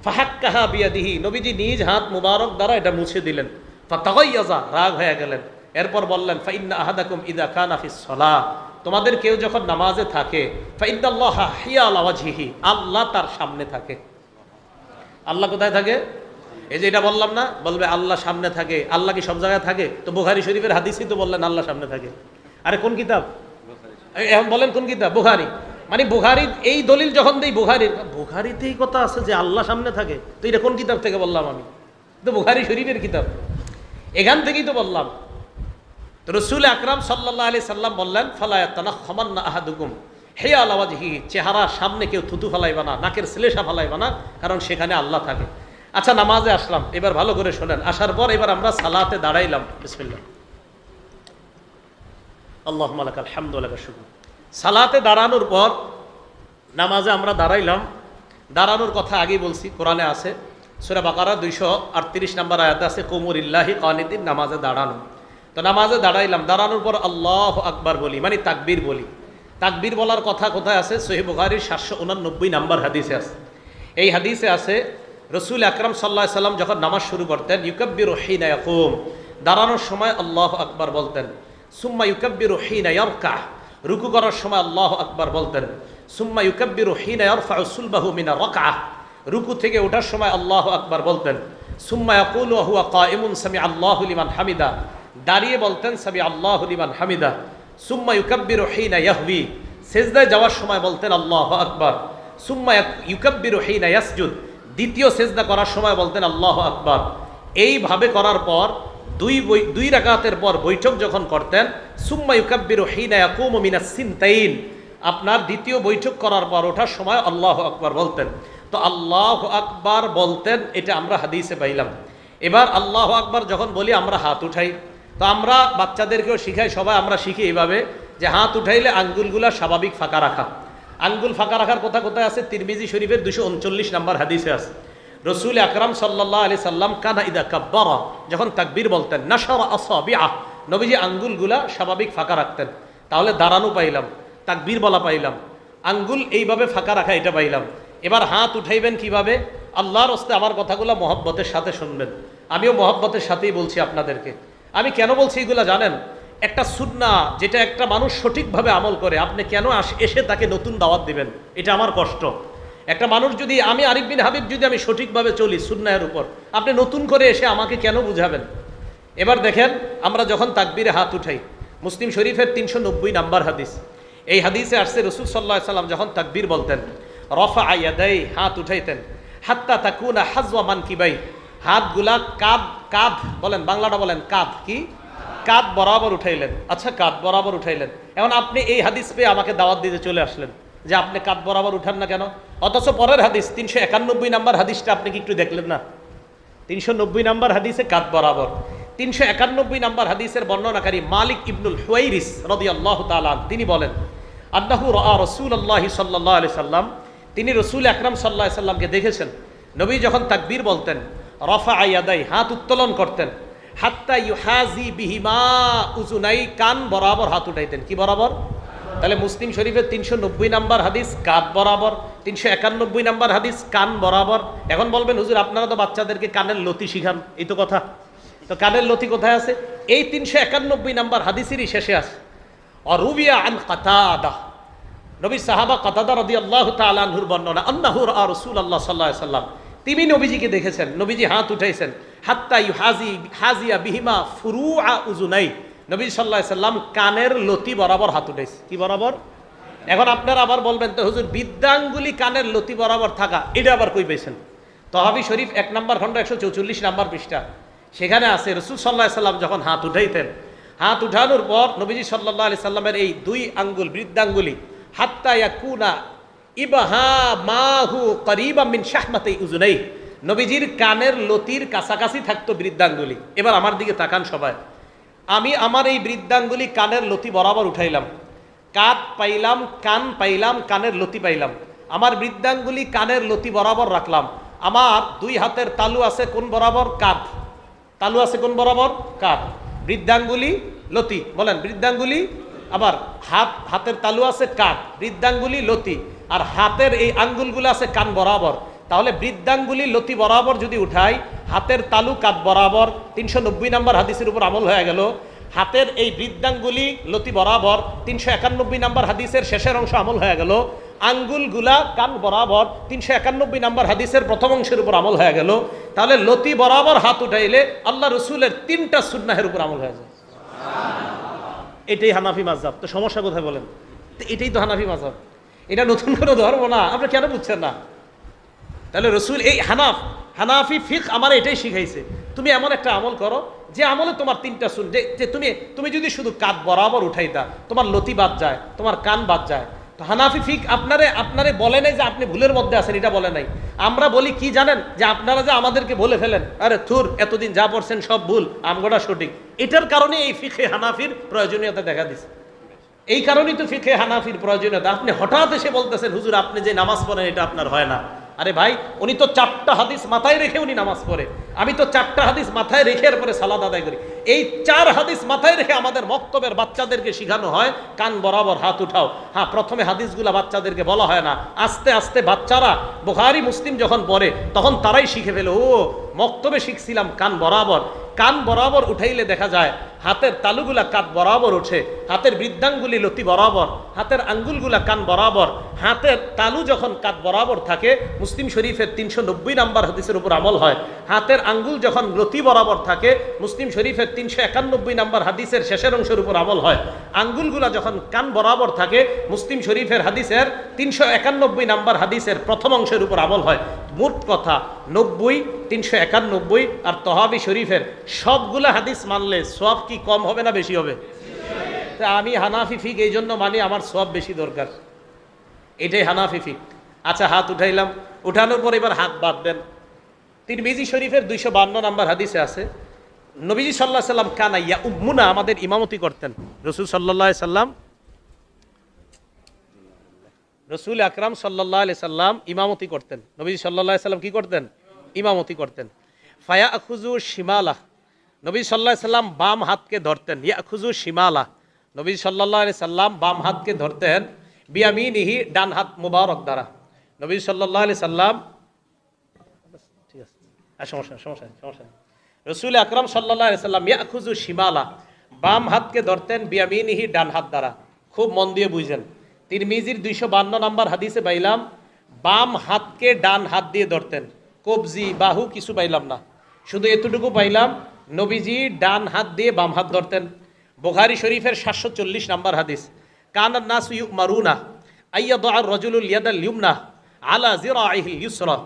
A: ফাহাক্কাহা বিয়াদিহি, নবীজি নিজ হাত মুবারক দ্বারা এটা মুছে দিলেন। ফাতাগাইয়াজা, রাগ হয়ে গেলেন। এরপর বললেন, ফাইন্না আহাদাকুম ইযা কানা ফিস সালাহ, তোমাদের কেউ যখন নামাজে থাকে, ফাইন্নাল্লাহা হিয়া আলা ওয়াজহিহি, আল্লাহ তার সামনে থাকে। আল্লাহ কোথায় থাকে? এই যে এটা বললাম না, বলবে আল্লাহ সামনে থাকে। আল্লাহ কি সব জায়গায় থাকে? তো বুখারী শরীফের হাদিসই তো বললেন আল্লাহ সামনে থাকে। আরে কোন কিতাব? এখন বলেন কোন কিতাব? বুখারী। মানে বুখারী এই দলিল যখন দেই, বুখারীতেই কথা আছে যে আল্লাহ সামনে থাকে, তো এটা কোন কিতাব থেকে বললাম আমি? তো বুখারী শরীফের কিতাব, এখান থেকেই তো বললাম। তো রাসূল আকরাম সাল্লাল্লাহু আলাইহি সাল্লাম বললেন, ফালা ইয়াতানাখামান্না আহাদুকুম হিয়া আলা ওয়াজহিহি, চেহারার সামনে কেউ থুতু ফেলাইবা না, নাকের শ্লেষা ফেলাইবা না, কারণ সেখানে আল্লাহ থাকে। আচ্ছা, নামাজে আসলাম, এবার ভালো করে শোনেন। আসার পর এবার আমরা সালাতে দাঁড়াইলাম। বিসমিল্লাহ, আল্লাহুম্মা লাকাল হামদু ওয়া লাকাশ শুকর। সালাতে দাঁড়ানোর পর নামাজে আমরা দাঁড়াইলাম। দাঁড়ানোর কথা আগেই বলছি, কোরআনে আছে, সূরা বাকারা 238 নম্বর আয়াতে আছে, কুমু লিল্লাহি কানিতিন, নামাজে দাঁড়ানো। তো নামাজে দাঁড়াইলাম, দাঁড়ানোর পর আল্লাহু আকবার বলি, মানে তাকবীর বলি। তাকবীর বলার কথা কোথায় আছে? সহিহ বুখারীর 789 নম্বর হাদিসে আছে। এই হাদিসে আছে, রাসূল আকরাম সাল্লাল্লাহু আলাইহি সাল্লাম যখন নামাজ শুরু করতেন, ইউকাব্বিরু হিনা ইয়াকুম, দাঁড়ানোর সময় আল্লাহু আকবার বলতেন। সুম্মা ইউকাব্বিরু হিনা ইয়ারকা, রুকু করার সময় আল্লাহু আকবার বলতেন। সুম্মা ইউকাব্বিরু হিনা ইয়ারফাউ সুলবাহু মিনা রাকআহ, রুকু থেকে ওঠার সময় আল্লাহু আকবার বলতেন। সুম্মা ইয়াকুলু ওয়া হুয়া কায়িমুন সামি আল্লাহু লিমান হামিদা, দাঁড়িয়ে বলতেন সামি আল্লাহু লিমান হামিদা। সুম্মা ইউকাব্বিরু হিনা ইয়াহবি, সিজদায় যাওয়ার সময় বলতেন আল্লাহু আকবার। সুম্মা ইউকাব্বিরু হিনা ইয়াসজুদ, দ্বিতীয় সিজদা করার সময় বলতেন আল্লাহু আকবার। এইভাবে করার পর দুই রাকাতের পর বৈঠক যখন করতেন, সুম্মা ইউকাব্বিরু হিনা ইয়াকুমু মিনাস সিনতাইন, আপনার দ্বিতীয় বৈঠক করার পর ওঠার সময় আল্লাহু আকবার বলতেন। তো আল্লাহু আকবার বলতেন, এটা আমরা হাদিসে পাইলাম। এবার আল্লাহু আকবার যখন বলি আমরা হাত উঠাই, তো আমরা বাচ্চাদেরকেও শিখাই, সবাই আমরা শিখি এইভাবে যে হাত উঠাইলে আঙ্গুলগুলা স্বাভাবিক ফাঁকা রাখা। আঙ্গুল ফাঁকা রাখার কথা কোথায় আছে? তিরমিজি শরীফের 239 নম্বর হাদিসে আছে। রাসূল আকরাম সাল্লাল্লাহু আলাইহি সাল্লাম কানা ইদা কাব্বারা, যখন তাকবীর বলতেন, নাশারা আসাবিআ, নবীজি আঙ্গুলগুলা স্বাভাবিক ফাঁকা রাখতেন। তাহলে দাঁড়ানো পাইলাম, তাকবীর বলা পাইলাম, আঙ্গুল এইভাবে ফাঁকা রাখা এটা পাইলাম। এবার হাত উঠাইবেন কিভাবে? আল্লাহর রাস্তে আমার কথাগুলো মহব্বতের সাথে শুনবেন। আমিও মহব্বতের সাথেই বলছি আপনাদেরকে। আমি কেন বলছি এগুলো জানেন? একটা সুন্নাহ যেটা একটা মানুষ সঠিকভাবে আমল করে, আপনি কেন এসে তাকে নতুন দাওয়াত দিবেন? এটা আমার কষ্ট। একটা মানুষ যদি, আমি আরিফ বিন হাবিব যদি আমি সঠিকভাবে চলি সুন্নাহের উপর, আপনি নতুন করে এসে আমাকে কেন বুঝাবেন? এবার দেখেন, আমরা যখন তাকবীরে হাত উঠাই, মুসলিম শরীফের 390 নাম্বার হাদিস, এই হাদিসে আসছে রাসূল সাল্লাল্লাহু আলাইহি সাল্লাম যখন তাকবীর বলতেন, রফা ইয়াদাই, হাত উঠাইতেন, হাত্তা তাকুনা হাজওয়া মানকিবাই, হাতগুলা কাঁধ কাঁধ বলেন, বাংলাটা বলেন, কাঁধ কি, কাঁধ বরাবর উঠাইলেন। আচ্ছা, কাঁধ বরাবর উঠাইলেন। এখন আপনি এই হাদিস পেয়ে আমাকে দাওয়াত দিতে চলে আসলেন যে আপনি কাঁধ বরাবর উঠান না কেন? অথচ পরের হাদিস 391 নাম্বার হাদিসটা আপনি কি একটু দেখলেন না? 390 নাম্বার হাদিসে কাঁধ বরাবর। 391 নাম্বার হাদিসের বর্ণনাকারী মালিক ইবনুল হুয়াইরিস রাদিয়াল্লাহু তাআলা তিনি বলেন, আন্নাহু রাআ রাসূলুল্লাহ সাল্লাল্লাহু আলাইহি সাল্লাম, তিনি রাসূল আকরাম সাল্লাল্লাহু আলাইহি সাল্লামকে দেখেছেন। নবী যখন তাকবীর বলতেন, রাফা ইয়াদাই, হাত উত্তোলন করতেন, হাত্তা ইউহাজি বিহিমা উজুনাই, কান বরাবর হাত উঠাইতেন। কি বরাবর? তাহলে মুসলিম শরীফের 390 নাম্বার হাদিস কাঁধ বরাবর, 391 নাম্বার হাদিস কান বরাবর। এখন বলবেন হুজুর আপনারা তো বাচ্চাদেরকে কানের লতি শিখান, এই তো কথা। তো কানের লতি কোথায় আছে? এই 391 নাম্বার হাদিসেরই শেষে আছে। অরুবিয়া আন কাতাদা, নবী সাহাবা কাতাদা রাদিয়াল্লাহু তাআলা আনহুর বর্ণনা, আন্নাহু রাআ রাসূলুল্লাহ সাল্লাল্লাহু আলাইহি সাল্লাম, তিনি নবীজিকে দেখেছেন, নবীজি হাত উঠাইছেন, হাত্তা হাজিয়া বিহিমা ফুরুআ উজুনাই, নবী সাল্লাল্লাহু আলাইহি সাল্লাম কানের লতি বরাবর হাত উঠাইছে। কি বরাবর? এখন আপনারা আবার বলবেন তো হুজুর বৃদ্ধাঙ্গুলি কানের লতি বরাবর থাকা এটা আবার কই পাইছেন? তহাবি শরীফ 1 নম্বর খণ্ড 144 নম্বর পৃষ্ঠা, সেখানে আছে রাসূল সাল্লাল্লাহু আলাইহি সাল্লাম যখন হাত উঠাইতেন, হাত উঠানোর পর নবীজি সাল্লাল্লাহু আলাইহি সাল্লামের এই 2 আঙ্গুল বৃদ্ধাঙ্গুলি হাত্তা ইয়াকুনা ইবাহা মাহু করিবা মিন শাহমাতি উজুনাই, নবীজির কানের লতির কাছাকাছি থাকতো বৃদ্ধাঙ্গুলি। এবার আমার দিকে তাকান সবাই, আমি আমার এই বৃদ্ধাঙ্গুলি কানের লতি বরাবর উঠাইলাম, কাঁধ পাইলাম, কান পাইলাম, কানের লতি পাইলাম, আমার বৃদ্ধাঙ্গুলি কানের লতি বরাবর রাখলাম। আমার 2 হাতের তালু আছে কোন বরাবর? কাঁধ। তালু আছে কোন বরাবর? কাঁধ। বৃদ্ধাঙ্গুলি লতি, বলেন বৃদ্ধাঙ্গুলি, আবার হাতের তালু আছে কাঁধ, বৃদ্ধাঙ্গুলি লতি, আর হাতের এই আঙ্গুলগুলো আছে কান বরাবর। তাহলে বৃদ্ধাঙ্গুলি লতি বরাবর যদি উঠাই, হাতের তালু কাঁধ বরাবর, 390 নম্বর হাদিসের উপর আমল হয়ে গেল। হাতের এই বৃদ্ধাঙ্গুলি লতি বরাবর, 391 নম্বর হাদিসের শেষের অংশ আমল হয়ে গেল। আঙ্গুলগুলা কান বরাবর, 391 নম্বর হাদিসের প্রথম অংশের উপর আমল হয়ে গেল। তাহলে লতি বরাবর হাত উঠাইলে আল্লাহ রসুলের 3টা সুন্নাহের উপর আমল হয়ে যায়। এটাই হানাফি মাযহাব। তো সমস্যা কোথায় বলেন? এটাই তো হানাফি মাযহাব, এটা নতুন কোনো ধর্ম না। আপনি কেন বুঝছেন না? তাহলে রসুল এই হানাফি ফিকহ আমার এটাই শিখাইছে, তুমি এমন একটা আমল করো যে আমলে তোমার 3টা সুন, যে তুমি যদি শুধু কাঁধ বরাবর উঠাইতা, তোমার লতি বাদ যায়, তোমার কান বাদ যায়। তো হানাফি ফিকহ আপনারে বলে নাই যে আপনি ভুলের মধ্যে আছেন, এটা বলে নাই। আমরা বলি কি জানেন, যে আপনারা যে আমাদেরকে বলে ফেলেন, আরে থুর এতদিন যা পড়ছেন সব ভুল, আমগোটা সঠিক। এটার কারণে এই ফিকহে হানাফির প্রয়োজনীয়তা দেখা দিচ্ছে। এই কারণেই তো ফিকহে হানাফির প্রয়োজনীয়তা। আপনি হঠাৎ এসে বলতেছেন হুজুর আপনি যে নামাজ পড়েন এটা আপনার হয় না। আরে ভাই, উনি তো 4টা হাদিস মাথায় রেখে উনি নামাজ পড়ে, আমি তো 4টা হাদিস মাথায় রেখে এরপরে সালাত আদায় করি। এই 4 হাদিস মাথায় রেখে আমাদের মক্তবের বাচ্চাদেরকে শিখানো হয় কান বরাবর হাত উঠাও। হ্যাঁ, প্রথমে হাদিসগুলা বাচ্চাদেরকে বলা হয় না, আস্তে আস্তে বাচ্চারা বুখারী মুসলিম যখন পড়ে তখন তারাই শিখে ফেলে, ও মক্তবে শিখছিলাম কান বরাবর। কান বরাবর উঠাইলে দেখা যায় হাতের তালুগুলা কাঁধ বরাবর ওঠে, হাতের বৃদ্ধাঙ্গুলি লতি বরাবর, হাতের আঙ্গুলগুলা কান বরাবর। হাতের তালু যখন কাঁধ বরাবর থাকে, মুসলিম শরীফের 390 নম্বর হাদিসের উপর আমল হয়। হাতের আঙ্গুল যখন লতি বরাবর থাকে, মুসলিম শরীফের 391 নম্বর হাদিসের শেষের অংশের উপর আমল হয়। আঙ্গুলগুলা যখন কান বরাবর থাকে, মুসলিম শরীফের হাদিসের 391 নম্বর হাদিসের প্রথম অংশের উপর আমল হয়। মোট কথা 90, 391 আর তহাবি শরীফের সবগুলা হাদিস মানলে সওয়াব কি কম হবে না বেশি হবে? তা আমি হানাফি ফিক এই জন্য মানি আমার সওয়াব বেশি দরকার, এটাই হানাফি ফিক। আচ্ছা, হাত উঠাইলাম, উঠানোর পর এবার হাত বাঁধবেন। তিরমিজি শরীফের 252 নম্বর হাদিসে আছে, নবীজি সাল্লাল্লাহু আলাইহি সাল্লাম কানা ইয়াউম্মুনা, আমাদের ইমামতি করতেন। রাসূল সাল্লাল্লাহু আলাইহি সাল্লাম, রসুল আকরাম সাল্লাল্লাহু আলাইহি সাল্লাম ইমামতি করতেন। নবীজি সাল্লাল্লাহু আলাইহি সাল্লাম কি করতেন? ইমামতি করতেন। ফায়াখুযু শিমালাহ, নবী সাল্লাল্লাহু আলাইহি সাল্লাম বাম হাতকে ধরতেন। ইয়াখুযু শিমালাহ, নবী সাল্লাল্লাহু আলাইহি সাল্লাম বাম হাতকে ধরতেন। বিয়ামিনিহি, ডান হাত মুবারক দ্বারা। নবী সাল্লাল্লাহু আলাইহি সাল্লাম, ঠিক আছে, সমস্যা রসুল আকরাম সাল্লাল্লাহু আলাইহি সাল্লাম ইয়াখুযু শিমালাহ, বাম হাতকে ধরতেন। বিয়ামিনিহি, ডান হাত দ্বারা। খুব মন দিয়ে বুঝেন, তিরমিজির 252 নম্বর হাদিসে পাইলাম বাম হাতকে ডান হাত দিয়ে ধরতেন। কবজি, বাহু কিছু পাইলাম না, শুধু এতটুকু পাইলাম নবীজি ডান হাত দিয়ে বাম হাত ধরতেন। বুখারী শরীফের 740 নম্বর হাদিস, কানান নাসু ইউমারুনা আইয়াদা রাজুলুল ইয়াদাল ইউমনা আলা জিরাইহিল ইউসরা।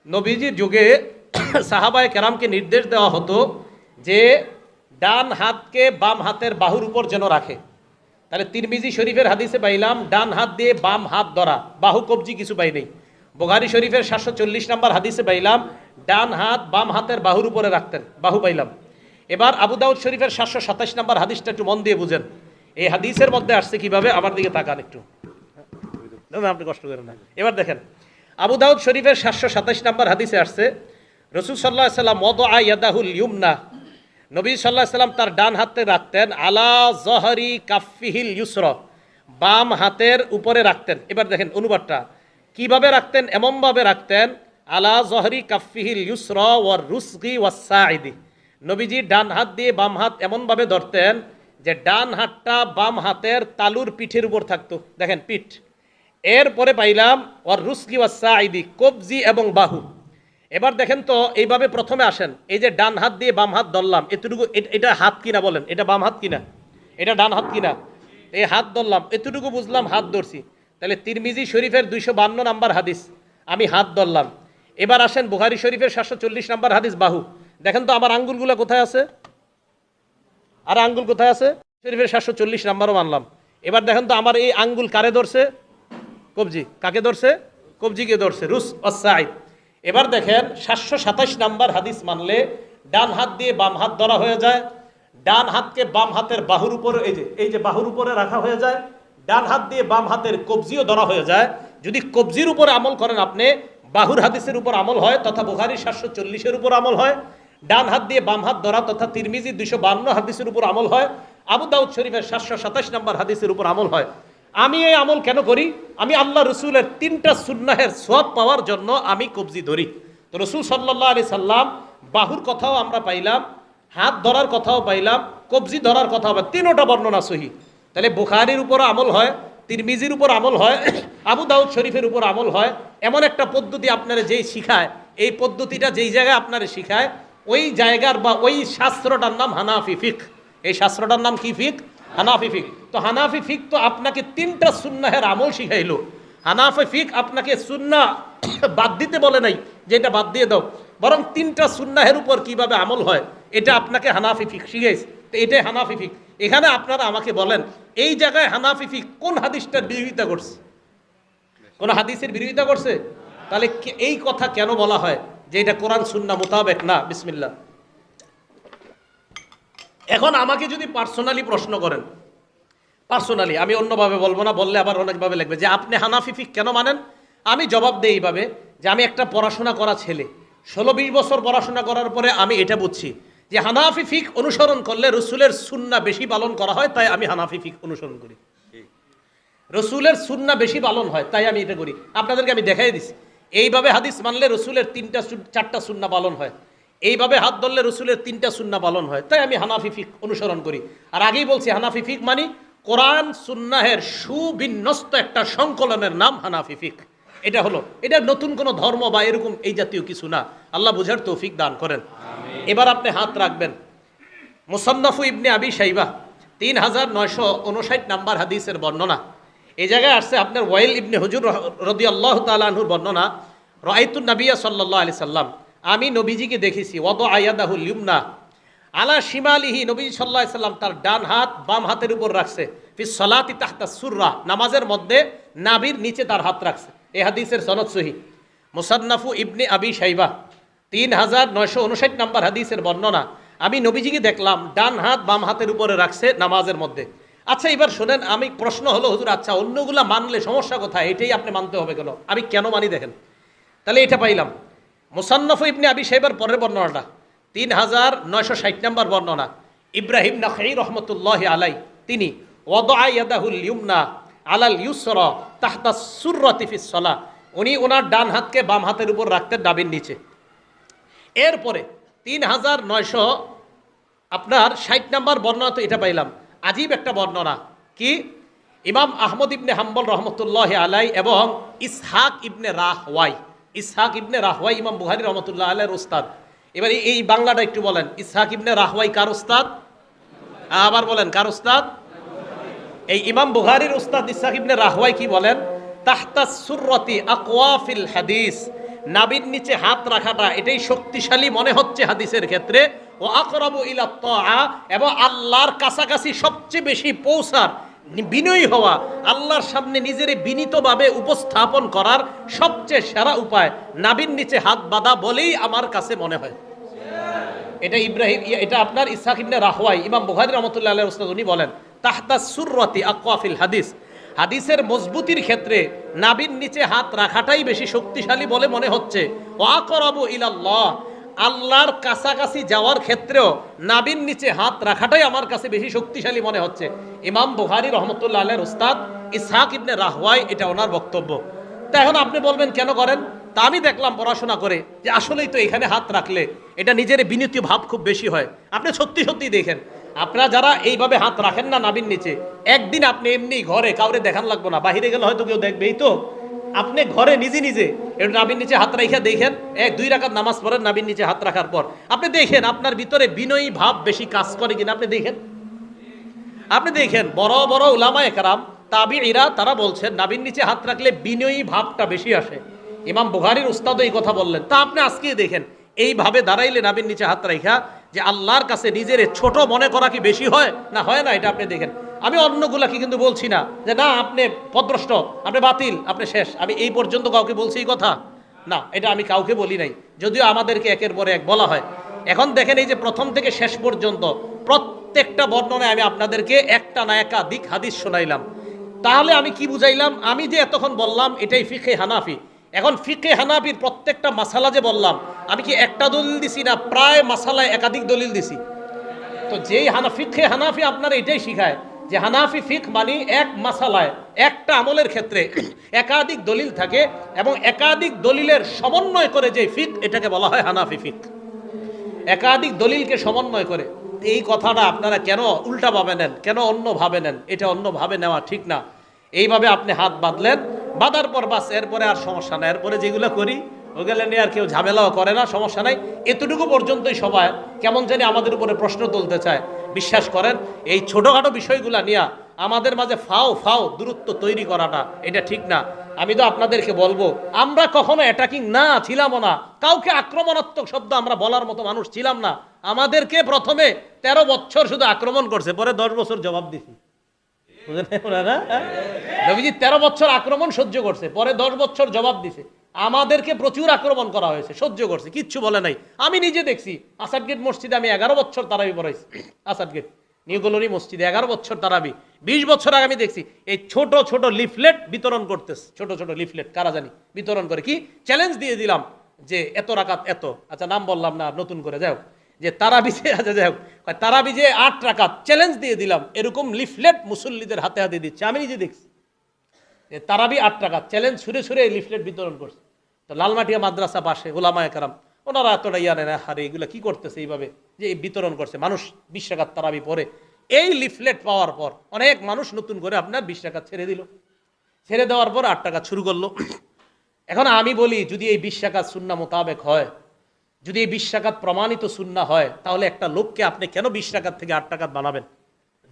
A: নবীজির যুগে সাহাবায়ে কেরামকে নির্দেশ দেওয়া হতো যে ডান হাতকে বাম হাতের বাহুর উপর যেন রাখে। তাহলে তিরমিজি শরীফের হাদিসে পাইলাম ডান হাত দিয়ে বাম হাত ধরা, বাহু কবজি কিছু পাই নেই। বুখারী শরীফের 740 নম্বর হাদিসে পাইলাম ডান হাত বাম হাতের বাহুর উপরে রাখতেন, বাহু পাইলাম। এবার আবু দাউদ শরীফের 727 নম্বর হাদিসটা একটু মন দিয়ে বুঝেন। এই হাদিসের মধ্যে আসছে কিভাবে, আমার দিকে তাকান একটু, আপনি কষ্ট করেন না। এবার দেখেন আবু দাউদ শরীফের 727 নম্বর হাদিসে আসছে রাসূল সাল্লাল্লাহু আলাইহি ওয়াসাল্লাম ওয়াদা ইয়াদাহুল ইউমনা, নবী সাল্লাল্লাহু আলাইহি ওয়াসাল্লাম তার ডান হাতে রাখতেন আলা যহরি কাফফিহিল ইউসরা, বাম হাতের উপরে রাখতেন। এবার দেখেন অনুবাদটা কিভাবে রাখতেন, এমনভাবে রাখতেন আলা যহরি কাফফিহিল ইউসরা ওয়ার রুসগি ওয়াস সাইদি। নবীজি ডান হাত দিয়ে বাম হাত এমনভাবে ধরতেন যে ডান হাতটা বাম হাতের তালুর পিঠের উপর থাকতো, দেখেন পিঠ। এরপরে পাইলাম ওয়ার রুসগি ওয়াস সাইদি, কবজি এবং বাহু। এবার দেখেন তো এইভাবে প্রথমে আসেন, এই যে ডান হাত দিয়ে বাম হাত ধরলাম, এতটুকু এটা হাত কিনা বলেন, এটা বাম হাত কিনা, এটা ডান হাত কিনা, এই হাত ধরলাম, এতটুকু বুঝলাম হাত ধরছি। তাহলে তিরমিজি শরীফের 252 নম্বর হাদিস আমি হাত ধরলাম। এবার আসেন বুখারী শরীফের 740 নম্বর হাদিস বাহু। দেখেন তো আমার আঙ্গুলগুলো কোথায় আছে, আর আঙ্গুল কোথায় আছে, শরীফের 740 নম্বরও মানলাম। এবার দেখেন তো আমার এই আঙ্গুল কারে ধরছে, কবজি, কাকে ধরছে, কবজিকে ধরছে, রুস ওয়াসাইদ। এবার দেখেন 727 নাম্বার হাদিস মানলে ডান হাত দিয়ে বাম হাত ধরা হয়ে যায়, ডান হাতকে বাম হাতের বাহুর উপরে, এই যে বাহুর উপরে রাখা হয়ে যায়, ডান হাত দিয়ে বাম হাতের কবজিও ধরা হয়ে যায়। যদি কবজির উপরে আমল করেন আপনি, বাহুর হাদিসের উপর আমল হয় তথা বুখারীর 740-এর উপর আমল হয়। ডান হাত দিয়ে বাম হাত ধরা তথা তিরমিজি 252 হাদিসের উপর আমল হয়। আবু দাউদ শরীফের 727 নম্বর হাদিসের উপর আমল হয়। আমি এই আমল কেন করি, আমি আল্লাহ রসুলের 3টা সুন্নাহের সওয়াব পাওয়ার জন্য আমি কবজি ধরি। তো রসুল সাল্লাল্লাহু আলাইহি সাল্লাম বাহুর কথাও আমরা পাইলাম, হাত ধরার কথাও পাইলাম, কবজি ধরার কথাও পাইলাম, 3টা বর্ণনা সহি। তাহলে বুখারীর উপর আমল হয়, তিরমিজির উপর আমল হয়, আবু দাউদ শরীফের উপর আমল হয়। এমন একটা পদ্ধতি আপনারা যেই শিখায়, এই পদ্ধতিটা যেই জায়গায় আপনারা শিখায় ওই জায়গার বা ওই শাস্ত্রটার নাম হানাফি ফিক। এই শাস্ত্রটার নাম কি ফিক, হানাফি ফিক। তো হানাফি ফিক তো আপনাকে 3টা সুন্নাহের আমল শিখাইলো। হানাফি ফিক আপনাকে সুন্নাহ বাদ দিতে বলে নাই যে এটা বাদ দিয়ে দাও, বরং 3টা সুন্নাহের উপর কিভাবে আমল হয় এটা আপনাকে হানাফি ফিক শিখাইছে। তো এটাই হানাফি ফিক। এখানে আপনারা আমাকে বলেন এই জায়গায় হানাফি ফিক কোন হাদিসটার বিরোধিতা করছে, কোন হাদিসের বিরোধিতা করছে? তাহলে এই কথা কেন বলা হয় যে এটা কোরআন সুন্নাহ মোতাবেক না? বিসমিল্লাহ। এখন আমাকে যদি পার্সোনালি প্রশ্ন করেন, পার্সোনালি, আমি অন্যভাবে বলবো না, বললে আবার অনেকভাবে লাগবে যে আপনি হানাফি ফিক কেন মানেন, আমি জবাব দেই এইভাবে যে আমি একটা পড়াশোনা করা ছেলে, 16-20 বছর পড়াশোনা করার পরে আমি এটা বুঝছি যে হানাফি ফিক অনুসরণ করলে রসুলের সুন্নাহ বেশি পালন করা হয়, তাই আমি হানাফি ফিক অনুসরণ করি। রসুলের সুন্নাহ বেশি পালন হয় তাই আমি এটা করি। আপনাদেরকে আমি দেখাই দিছি এইভাবে হাদিস মানলে রসুলের 4টা সুন্নাহ পালন হয়, এইভাবে হাত ধরলে রসুলের 3টা সুন্নাহ পালন হয়, তাই আমি হানাফি ফিক অনুসরণ করি। আর আগেই বলছি হানাফি ফিক মানে কোরআন সুন্নাহের সুবিন্যস্ত একটা সংকলনের নাম হানাফি ফিক। এটা হলো, এটা নতুন কোনো ধর্ম বা এরকম এই জাতীয় কিছু না। আল্লাহ বুঝার তৌফিক দান করেন। এবার আপনি হাত রাখবেন মুসান্নাফু ইবনে আবি শাইবা 3959 নাম্বার হাদিসের বর্ণনা। এই জায়গায় আসছে আপনার ওয়াইল ইবনে হুজুর রাদিয়াল্লাহু তাআলা আনহুর বর্ণনা, রাআইতুন নাবিয়্যা সাল্লাল্লাহু আলাইহি সাল্লাম, আমি নবীজিকে দেখেছি, ওয়াদা আয়াদাহুল ইউমনা আলা শিমালিহি, নবীজি সাল্লাল্লাহু আলাইহি সাল্লাম তার ডান হাত বাম হাতের উপর রাখছে, ফিস সালাতি তাহতা সুররা, নামাজের মধ্যে নাভির নিচে তার হাত রাখছে। এই হাদিসের সনদ সহিহ। মুসান্নাফু ইবনে আবি শাইবা 3959 নাম্বার হাদিসের বর্ণনা, আমি নবীজিকে দেখলাম ডান হাত বাম হাতের উপরে রাখছে নামাজের মধ্যে। আচ্ছা এবার শোনেন, আমি প্রশ্ন হলো হুজুর আচ্ছা অন্যগুলা মানলে সমস্যা কোথায়, এটাই আপনি মানতে হবে কেন? আমি কেন মানি দেখেন। তাহলে এটা পাইলাম মুসান্নাফু ইবনে আবি শাইবার পরের বর্ণনাটা 3960 নম্বর বর্ণনা, ইব্রাহিম নাখাই রহমতুল্লাহ আলাই, তিনি ওয়াদা ইয়াদাহুল ইউমনা আলাল ইউসরা তাহতা সুররাতি ফিস সালাহ, উনি ওনার ডান হাতকে বাম হাতের উপর রাখতেন নাভির নিচে। এরপরে 3900 আপনার 60 নম্বর বর্ণনা, তো এটা পাইলাম আজীব একটা বর্ণনা কি, ইমাম আহমদ ইবনে হাম্বল রহমতুল্লাহ আলাই এবং ইসহাক ইবনে রাহওয়াই, ইসহাক ইবনে রাহওয়াই ইমাম বুখারী রহমতুল্লাহ আলাইহির উস্তাদ। এবার এই বাংলাটা একটু বলেন, ইসহাক ইবনে রাহওয়াই কার উস্তাদ? আবার বলেন কার উস্তাদ? এই ইমাম বুখারীর উস্তাদ ইসহাক ইবনে রাহওয়াই কি বলেন, তাহতাস সুররতি আকওয়াফিল হাদিস, নাবির নিচে হাত রাখাটা এটাই শক্তিশালী মনে হচ্ছে হাদিসের ক্ষেত্রে। ও আকরাবু ইলা তাআ, এবং আল্লাহর কাছাকাছি সবচেয়ে বেশি পৌঁছার, বিনয়ী হওয়া, আল্লাহর সামনে নিজের বিনীতভাবে উপস্থাপন করার সবচেয়ে সেরা উপায় নাবির নিচে হাত বাঁধা বলেই আমার কাছে মনে হয়। এটা এটা আপনার ইসহাক ইবনে রাহওয়াই, ইমাম বুখারী রাহমাতুল্লাহি আলাইহির উস্তাদ, উনি বলেন তাহতাস সুররতি আকওয়াফিল হাদিস, হাদিসের মজবুতির ক্ষেত্রে নাবির নিচে হাত রাখাটাই বেশি শক্তিশালী বলে মনে হচ্ছে। ও আকরাবু ইলাল্লাহ, আল্লাহর কাছাকাছি যাওয়ার ক্ষেত্রেও নাবির নিচে হাত রাখাটাই আমার কাছে বেশি শক্তিশালী মনে হচ্ছে। ইমাম বুখারী রাহমাতুল্লাহি আলাইহির উস্তাদ ইসহাক ইবনে রাহওয়াই, এটা ওনার বক্তব্য। তা এখন আপনি বলবেন কেন করেন? তা আমি দেখলাম পড়াশোনা করে যে আসলেই তো এখানে হাত রাখলে এটা নিজের বিনীত ভাব খুব বেশি হয়। আপনি সত্যি সত্যি দেখেন, আপনারা যারা এইভাবে হাত রাখেন না নাবির নিচে, একদিন আপনি এমনি ঘরে কাউরে দেখান লাগবে না, বাহিরে গেলে হয়তো কেউ দেখবে, এই তো আপনি ঘরে নিজে নিজে একটু নাবির নিচে হাত রাখা দেখেন, 1-2 রাকাত নামাজ পড়েন নাবির নিচে হাত রাখার পর, আপনি দেখেন আপনার ভিতরে বিনয়ী ভাব বেশি কাজ করে কিনা। আপনি দেখেন বড় বড় উলামায়ে কেরাম, তাবিঈরা, তারা বলছেন নাবির নিচে হাত রাখলে বিনয়ী ভাবটা বেশি আসে। ইমাম বুখারীর উস্তাদও এই কথা বললেন। তা আপনি আজকে দেখেন এইভাবে দাঁড়াইলে নাবির নিচে হাত রাখা যে আল্লাহর কাছে নিজের ছোট মনে করা কি বেশি হয় না হয় না? এটা আপনি দেখেন। আমি অন্যগুলাকে কিন্তু বলছি না যে না আপনি পদভ্রষ্ট, আপনি বাতিল, আপনি শেষ, আমি এই পর্যন্ত কাউকে বলছি এই কথা না, এটা আমি কাউকে বলি নাই, যদিও আমাদেরকে একের পরে এক বলা হয়। এখন দেখেন এই যে প্রথম থেকে শেষ পর্যন্ত প্রত্যেকটা বর্ণনায় আমি আপনাদেরকে একটা না একাধিক হাদিস শোনাইলাম। তাহলে আমি কি বুঝাইলাম? আমি যে এতক্ষণ বললাম এটাই ফিকহে হানাফি। এখন ফিকহে হানাফির প্রত্যেকটা মাসালা যে বললাম, আমি কি একটা দলিল দিছি না প্রায় মাসালায় একাধিক দলিল দিছি? তো যেই ফিকহে হানাফি আপনার এটাই শিখায় যে হানাফি ফিক মানে এক মাসালায় একটা আমলের ক্ষেত্রে একাধিক দলিল থাকে এবং একাধিক দলিলের সমন্বয় করে যে ফিক, এটাকে বলা হয় হানাফি ফিক। একাধিক দলিলকে সমন্বয় করে। এই কথাটা আপনারা কেন উল্টাভাবে নেন, কেন অন্যভাবে নেন? এটা অন্যভাবে নেওয়া ঠিক না। এইভাবে আপনি হাত বাঁধলেন, বাঁধার পর বাস, এরপরে আর সমস্যা নাই। এরপরে যেগুলো করি ওগুলো নিয়ে আর কেউ ঝামেলাও করে না, সমস্যা নাই। এতটুকু পর্যন্তই সবাই কেমন জানি আমাদের উপরে প্রশ্ন তুলতে চায়। বিশ্বাস করেন এই ছোটোখাটো বিষয়গুলা নিয়ে আমাদের মাঝে ফাও দূরত্ব তৈরি করাটা এটা ঠিক না। আমি তো আপনাদেরকে বলবো, আমরা কখনো অ্যাটাকিং না ছিলামও না, কাউকে আক্রমণাত্মক শব্দ আমরা বলার মতো মানুষ ছিলাম না। আমাদেরকে প্রথমে 13 বছর শুধু আক্রমণ করছে, পরে 10 বছর জবাব দিছি। নবীজি 13 বছর আক্রমণ সহ্য করছে, পরে 10 বছর জবাব দিছে। আমাদেরকে প্রচুর আক্রমণ করা হয়েছে, সহ্য করছে, কিচ্ছু বলে নাই। আমি নিজে দেখছি আসাদ গেট মসজিদে আমি 11 বছর তারাবি পড়াইছি। আসাদ গেট নিউ কলোনি মসজিদে 11 বছর তারাবি। 20 বছর আগে আমি দেখছি এই ছোট ছোট লিফলেট বিতরণ করতেছে, ছোট ছোট লিফলেট কারা জানি বিতরণ করে, কি চ্যালেঞ্জ দিয়ে দিলাম যে এত রাকাত এত, আচ্ছা নাম বললাম না নতুন করে, যাই হোক, যে তারাবিজে, আচ্ছা যাই হোক, তারাবিজে 8 রাকাত চ্যালেঞ্জ দিয়ে দিলাম, এরকম লিফলেট মুসল্লিদের হাতে হাতে দিচ্ছে। আমি নিজে দেখছি যে তারাবি 8 রাকাত চ্যালেঞ্জ ছুঁড়ে ছুঁড়ে এই লিফলেট বিতরণ করছে। তো লালমাটিয়া মাদ্রাসা পাশে ওলামায়ে কেরাম ওনারা এতটা ইয়া নেয়, হারে এগুলো কি করতেছে এইভাবে যে বিতরণ করছে, মানুষ 20 রাকাত তারাবি পরে। এই লিফলেট পাওয়ার পর অনেক মানুষ নতুন করে আপনার 20 রাকাত ছেড়ে দিল, ছেড়ে দেওয়ার পর 8 রাকাত শুরু করলো। এখন আমি বলি যদি এই 20 রাকাত সুন্নাহ মোতাবেক হয়, যদি এই 20 রাকাত প্রমাণিত সুন্নাহ হয়, তাহলে একটা লোককে আপনি কেন 20 রাকাত থেকে 8 রাকাত বানাবেন?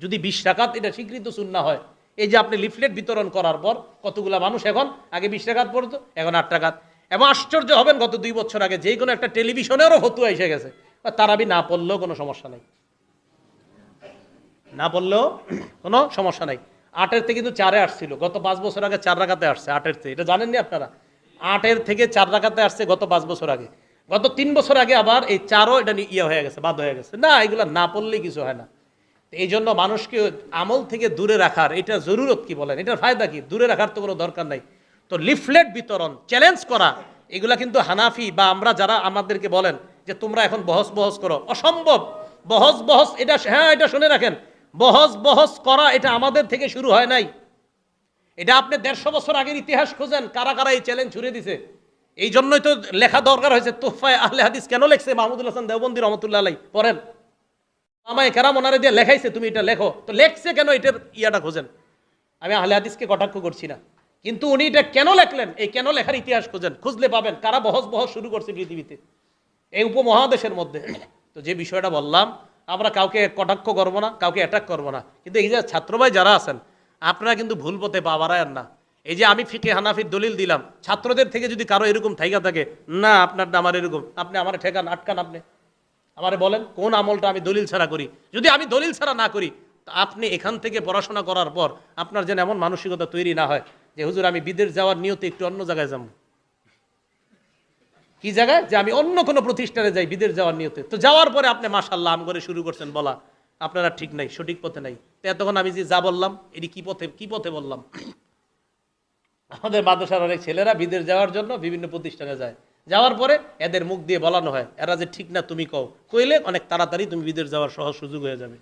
A: যদি 20 রাকাত এটা স্বীকৃত সুন্নাহ হয়, এই যে আপনি লিফলেট বিতরণ করার পর কতগুলা মানুষ এখন আগে 20 রাকাত পড়তো, এখন 8 রাকাত। এবং আশ্চর্য হবেন, গত 2 বছর আগে যে কোনো একটা টেলিভিশনেরও ফতুয়া এসে গেছে, তারাবি না পড়লেও কোনো সমস্যা নাই, না পড়লেও কোনো সমস্যা নাই। 8-এর থেকে কিন্তু 4-এ আসছিল, গত 5 বছর আগে 4 রাকাতে আসছে 8-এর থেকে, এটা জানেননি আপনারা? 8-এর থেকে 4 রাকাতে আসছে গত 5 বছর আগে। গত 3 বছর আগে আবার এই 4ও এটা ইয়ে হয়ে গেছে, বাদ হয়ে গেছে। না, এগুলো না পড়লেই কিছু হয় না। এই জন্য মানুষকে আমল থেকে দূরে রাখার এটা জরুরত কি বলেন, এটার ফায়দা কি? দূরে রাখার তো কোনো দরকার নাই। তো লিফলেট বিতরণ, চ্যালেঞ্জ করা, এগুলা কিন্তু হানাফি বা আমরা যারা আমাদেরকে বলেন যে তোমরা এখন বহস করো, অসম্ভব। বহস এটা, হ্যাঁ এটা শুনে রাখেন, বহস করা এটা আমাদের থেকে শুরু হয় নাই। এটা আপনি 150 বছর আগের ইতিহাস খোঁজেন, কারা কারা এই চ্যালেঞ্জ ছুড়ে দিছে। এই জন্যই তো লেখা দরকার হয়েছে তোহফায়ে আহলে হাদিস। কেন লেখছে? মাহমুদুল হাসান দেওবন্দি রহমতুল্লাহ আলাইহি, পড়েন, আমায় কেরাম ওনারে দিয়ে লেখাইছে তুমি এটা লেখো। তো লেখছে কেন, এটার ইয়াটা খোঁজেন। আমি আহলে হাদিসকে কটাক্ষ করছি না, কিন্তু উনি এটা কেন লেখলেন, এই কেন লেখার ইতিহাস খোঁজেন, খুঁজলে পাবেন কারা বহস শুরু করছে পৃথিবীতে, এই উপমহাদেশের মধ্যে। তো যে বিষয়টা বললাম, আমরা কাউকে কটাক্ষ করবো না, কাউকে অ্যাটাক করবো না, কিন্তু এই যে ছাত্র ভাই যারা আছেন, আপনারা কিন্তু ভুল পথে পা বাড়ায়েন না। এই যে আমি ফিকে হানাফির দলিল দিলাম, ছাত্রদের থেকে যদি কারো এরকম থাইকা থাকে, না আপনারটা আমার এরকম, আপনি আমার ঠেকান, আটকান, আপনি আমারে বলেন কোন আমলটা আমি দলিল ছাড়া করি। যদি আমি দলিল ছাড়া না করি, তা আপনি এখান থেকে পড়াশোনা করার পর আপনার যেন এমন মানসিকতা তৈরি না হয় যে হুজুর আমি বিদেশ যাওয়ার নিয়তে একটু অন্য জায়গায় যাবো। কি জায়গায়? যে আমি অন্য কোনো প্রতিষ্ঠানে যাই বিদেশ যাওয়ার নিয়তে। তো যাওয়ার পরে আপনি মাশাআল্লাহ আম করে শুরু করছেন বলা, আপনারা ঠিক নাই, সঠিক পথে নাই। তো এতক্ষণ আমি যে যা বললাম এটি কি পথে বললাম? আমাদের মাদ্রাসার অনেক ছেলেরা বিদেশ যাওয়ার জন্য বিভিন্ন প্রতিষ্ঠানে যায়, যাওয়ার পরে এদের মুখ দিয়ে বলানো হয় এরা যে ঠিক না, তুমি কইলে অনেক তাড়াতাড়ি তুমি বিদেশ যাওয়ার সহজ সুযোগ হয়ে যাবে।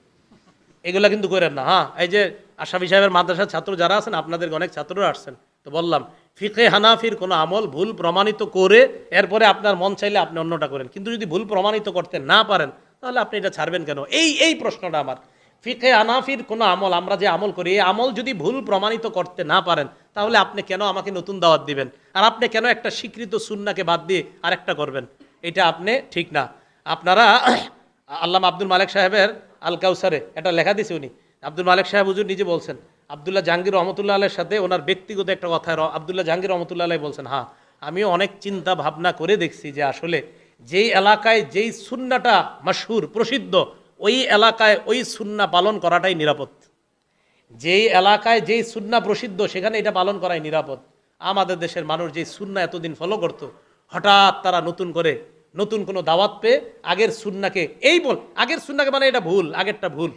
A: এগুলা কিন্তু করেন না। হ্যাঁ, এই যে আশরাফি সাহেবের মাদ্রাসার ছাত্র যারা আছেন, আপনাদের অনেক ছাত্ররা আসছেন, তো বললাম ফিকে হানাফির কোনো আমল ভুল প্রমাণিত করে এরপরে আপনার মন চাইলে আপনি অন্যটা করেন, কিন্তু যদি ভুল প্রমাণিত করতে না পারেন তাহলে আপনি এটা ছাড়বেন কেন? এই প্রশ্নটা আমার। ফিকে হানাফির কোনো আমল, আমরা যে আমল করি, এই আমল যদি ভুল প্রমাণিত করতে না পারেন তাহলে আপনি কেন আমাকে নতুন দাওয়াত দিবেন? আর আপনি কেন একটা স্বীকৃত সুন্নাকে বাদ দিয়ে আরেকটা করবেন? এটা আপনি ঠিক না। আপনারা আল্লামা আব্দুল মালিক সাহেবের আল কাউসারে এটা লেখা দিছে উনি। আব্দুল মালিক সাহেব হুজুর নিজে বলছেন, আব্দুল্লাহ জাহাঙ্গীর রহমতুল্লাহ আলের সাথে ওনার ব্যক্তিগত একটা কথা আব্দুল্লাহ জাহাঙ্গীর রহমতুল্লাহ আলাই বলছেন, হ্যাঁ আমিও অনেক চিন্তা ভাবনা করে দেখছি যে আসলে যেই এলাকায় যেই সুন্নাটা মশহুর প্রসিদ্ধ, ওই এলাকায় ওই সুন্না পালন করাটাই নিরাপদ। যেই এলাকায় যেই সুন্না প্রসিদ্ধ সেখানে এটা পালন করাই নিরাপদ। আমাদের দেশের মানুষ যেই সুন্না এতদিন ফলো করত, হঠাৎ তারা নতুন করে নতুন কোনো দাওয়াত পেয়ে আগের সুন্নাকে আগের সুন্নাকে মানে এটা ভুল, আগেরটা ভুল,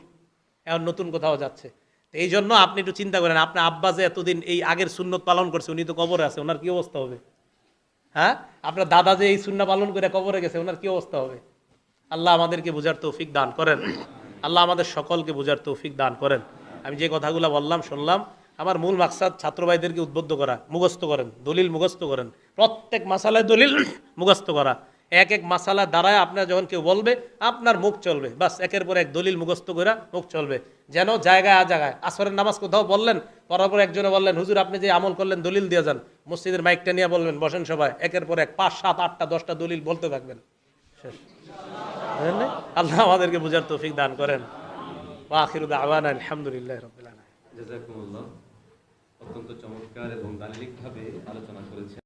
A: এখন নতুন কোথাও যাচ্ছে। তো এই জন্য আপনি একটু চিন্তা করেন, আপনার আব্বা যে এতদিন এই আগের সুন্নত পালন করছে, উনি তো কবরে আছে, ওনার কি অবস্থা হবে? হ্যাঁ, আপনার দাদা যে এই সুন্না পালন করে কবরে গেছে, ওনার কি অবস্থা হবে? আল্লাহ আমাদেরকে বুঝার তৌফিক দান করেন। আল্লাহ আমাদের সকলকে বুঝার তৌফিক দান করেন। আমি যে কথাগুলো বললাম শুনলাম, আমার মূল মাকসাদ ছাত্র ভাইদেরকে উদ্বুদ্ধ করা, মুখস্থ করেন, দলিল মুখস্থ করেন, প্রত্যেক মাসালায় দলিল মুখস্থ করা। এক এক মাসালা দ্বারায় আপনার যখন কেউ বলবে আপনার মুখ চলবে, বাস একের পর এক দলিল মুখস্থ করে মুখ চলবে। যেন জায়গায় জায়গায় আসরের নামাজ কোথাও বললেন, পরার পর একজনে বললেন হুজুর আপনি যে আমল করলেন দলিল দিয়ে যান, মসজিদের মাইকটা নিয়ে বলবেন বসেন সবাই, একের পর এক 5, 7, 8টা 10টা দলিল বলতে থাকবেন, শেষ। আল্লাহ আমাদেরকে বুঝার তৌফিক দান করেন। ওয়া আখিরু দাওয়ানা আলহামদুলিল্লাহি রাব্বিল আলামিন।
B: জাযাকুমুল্লাহ। অত্যন্ত চমৎকার এবং দালিলিকভাবে আলোচনা করেছেন।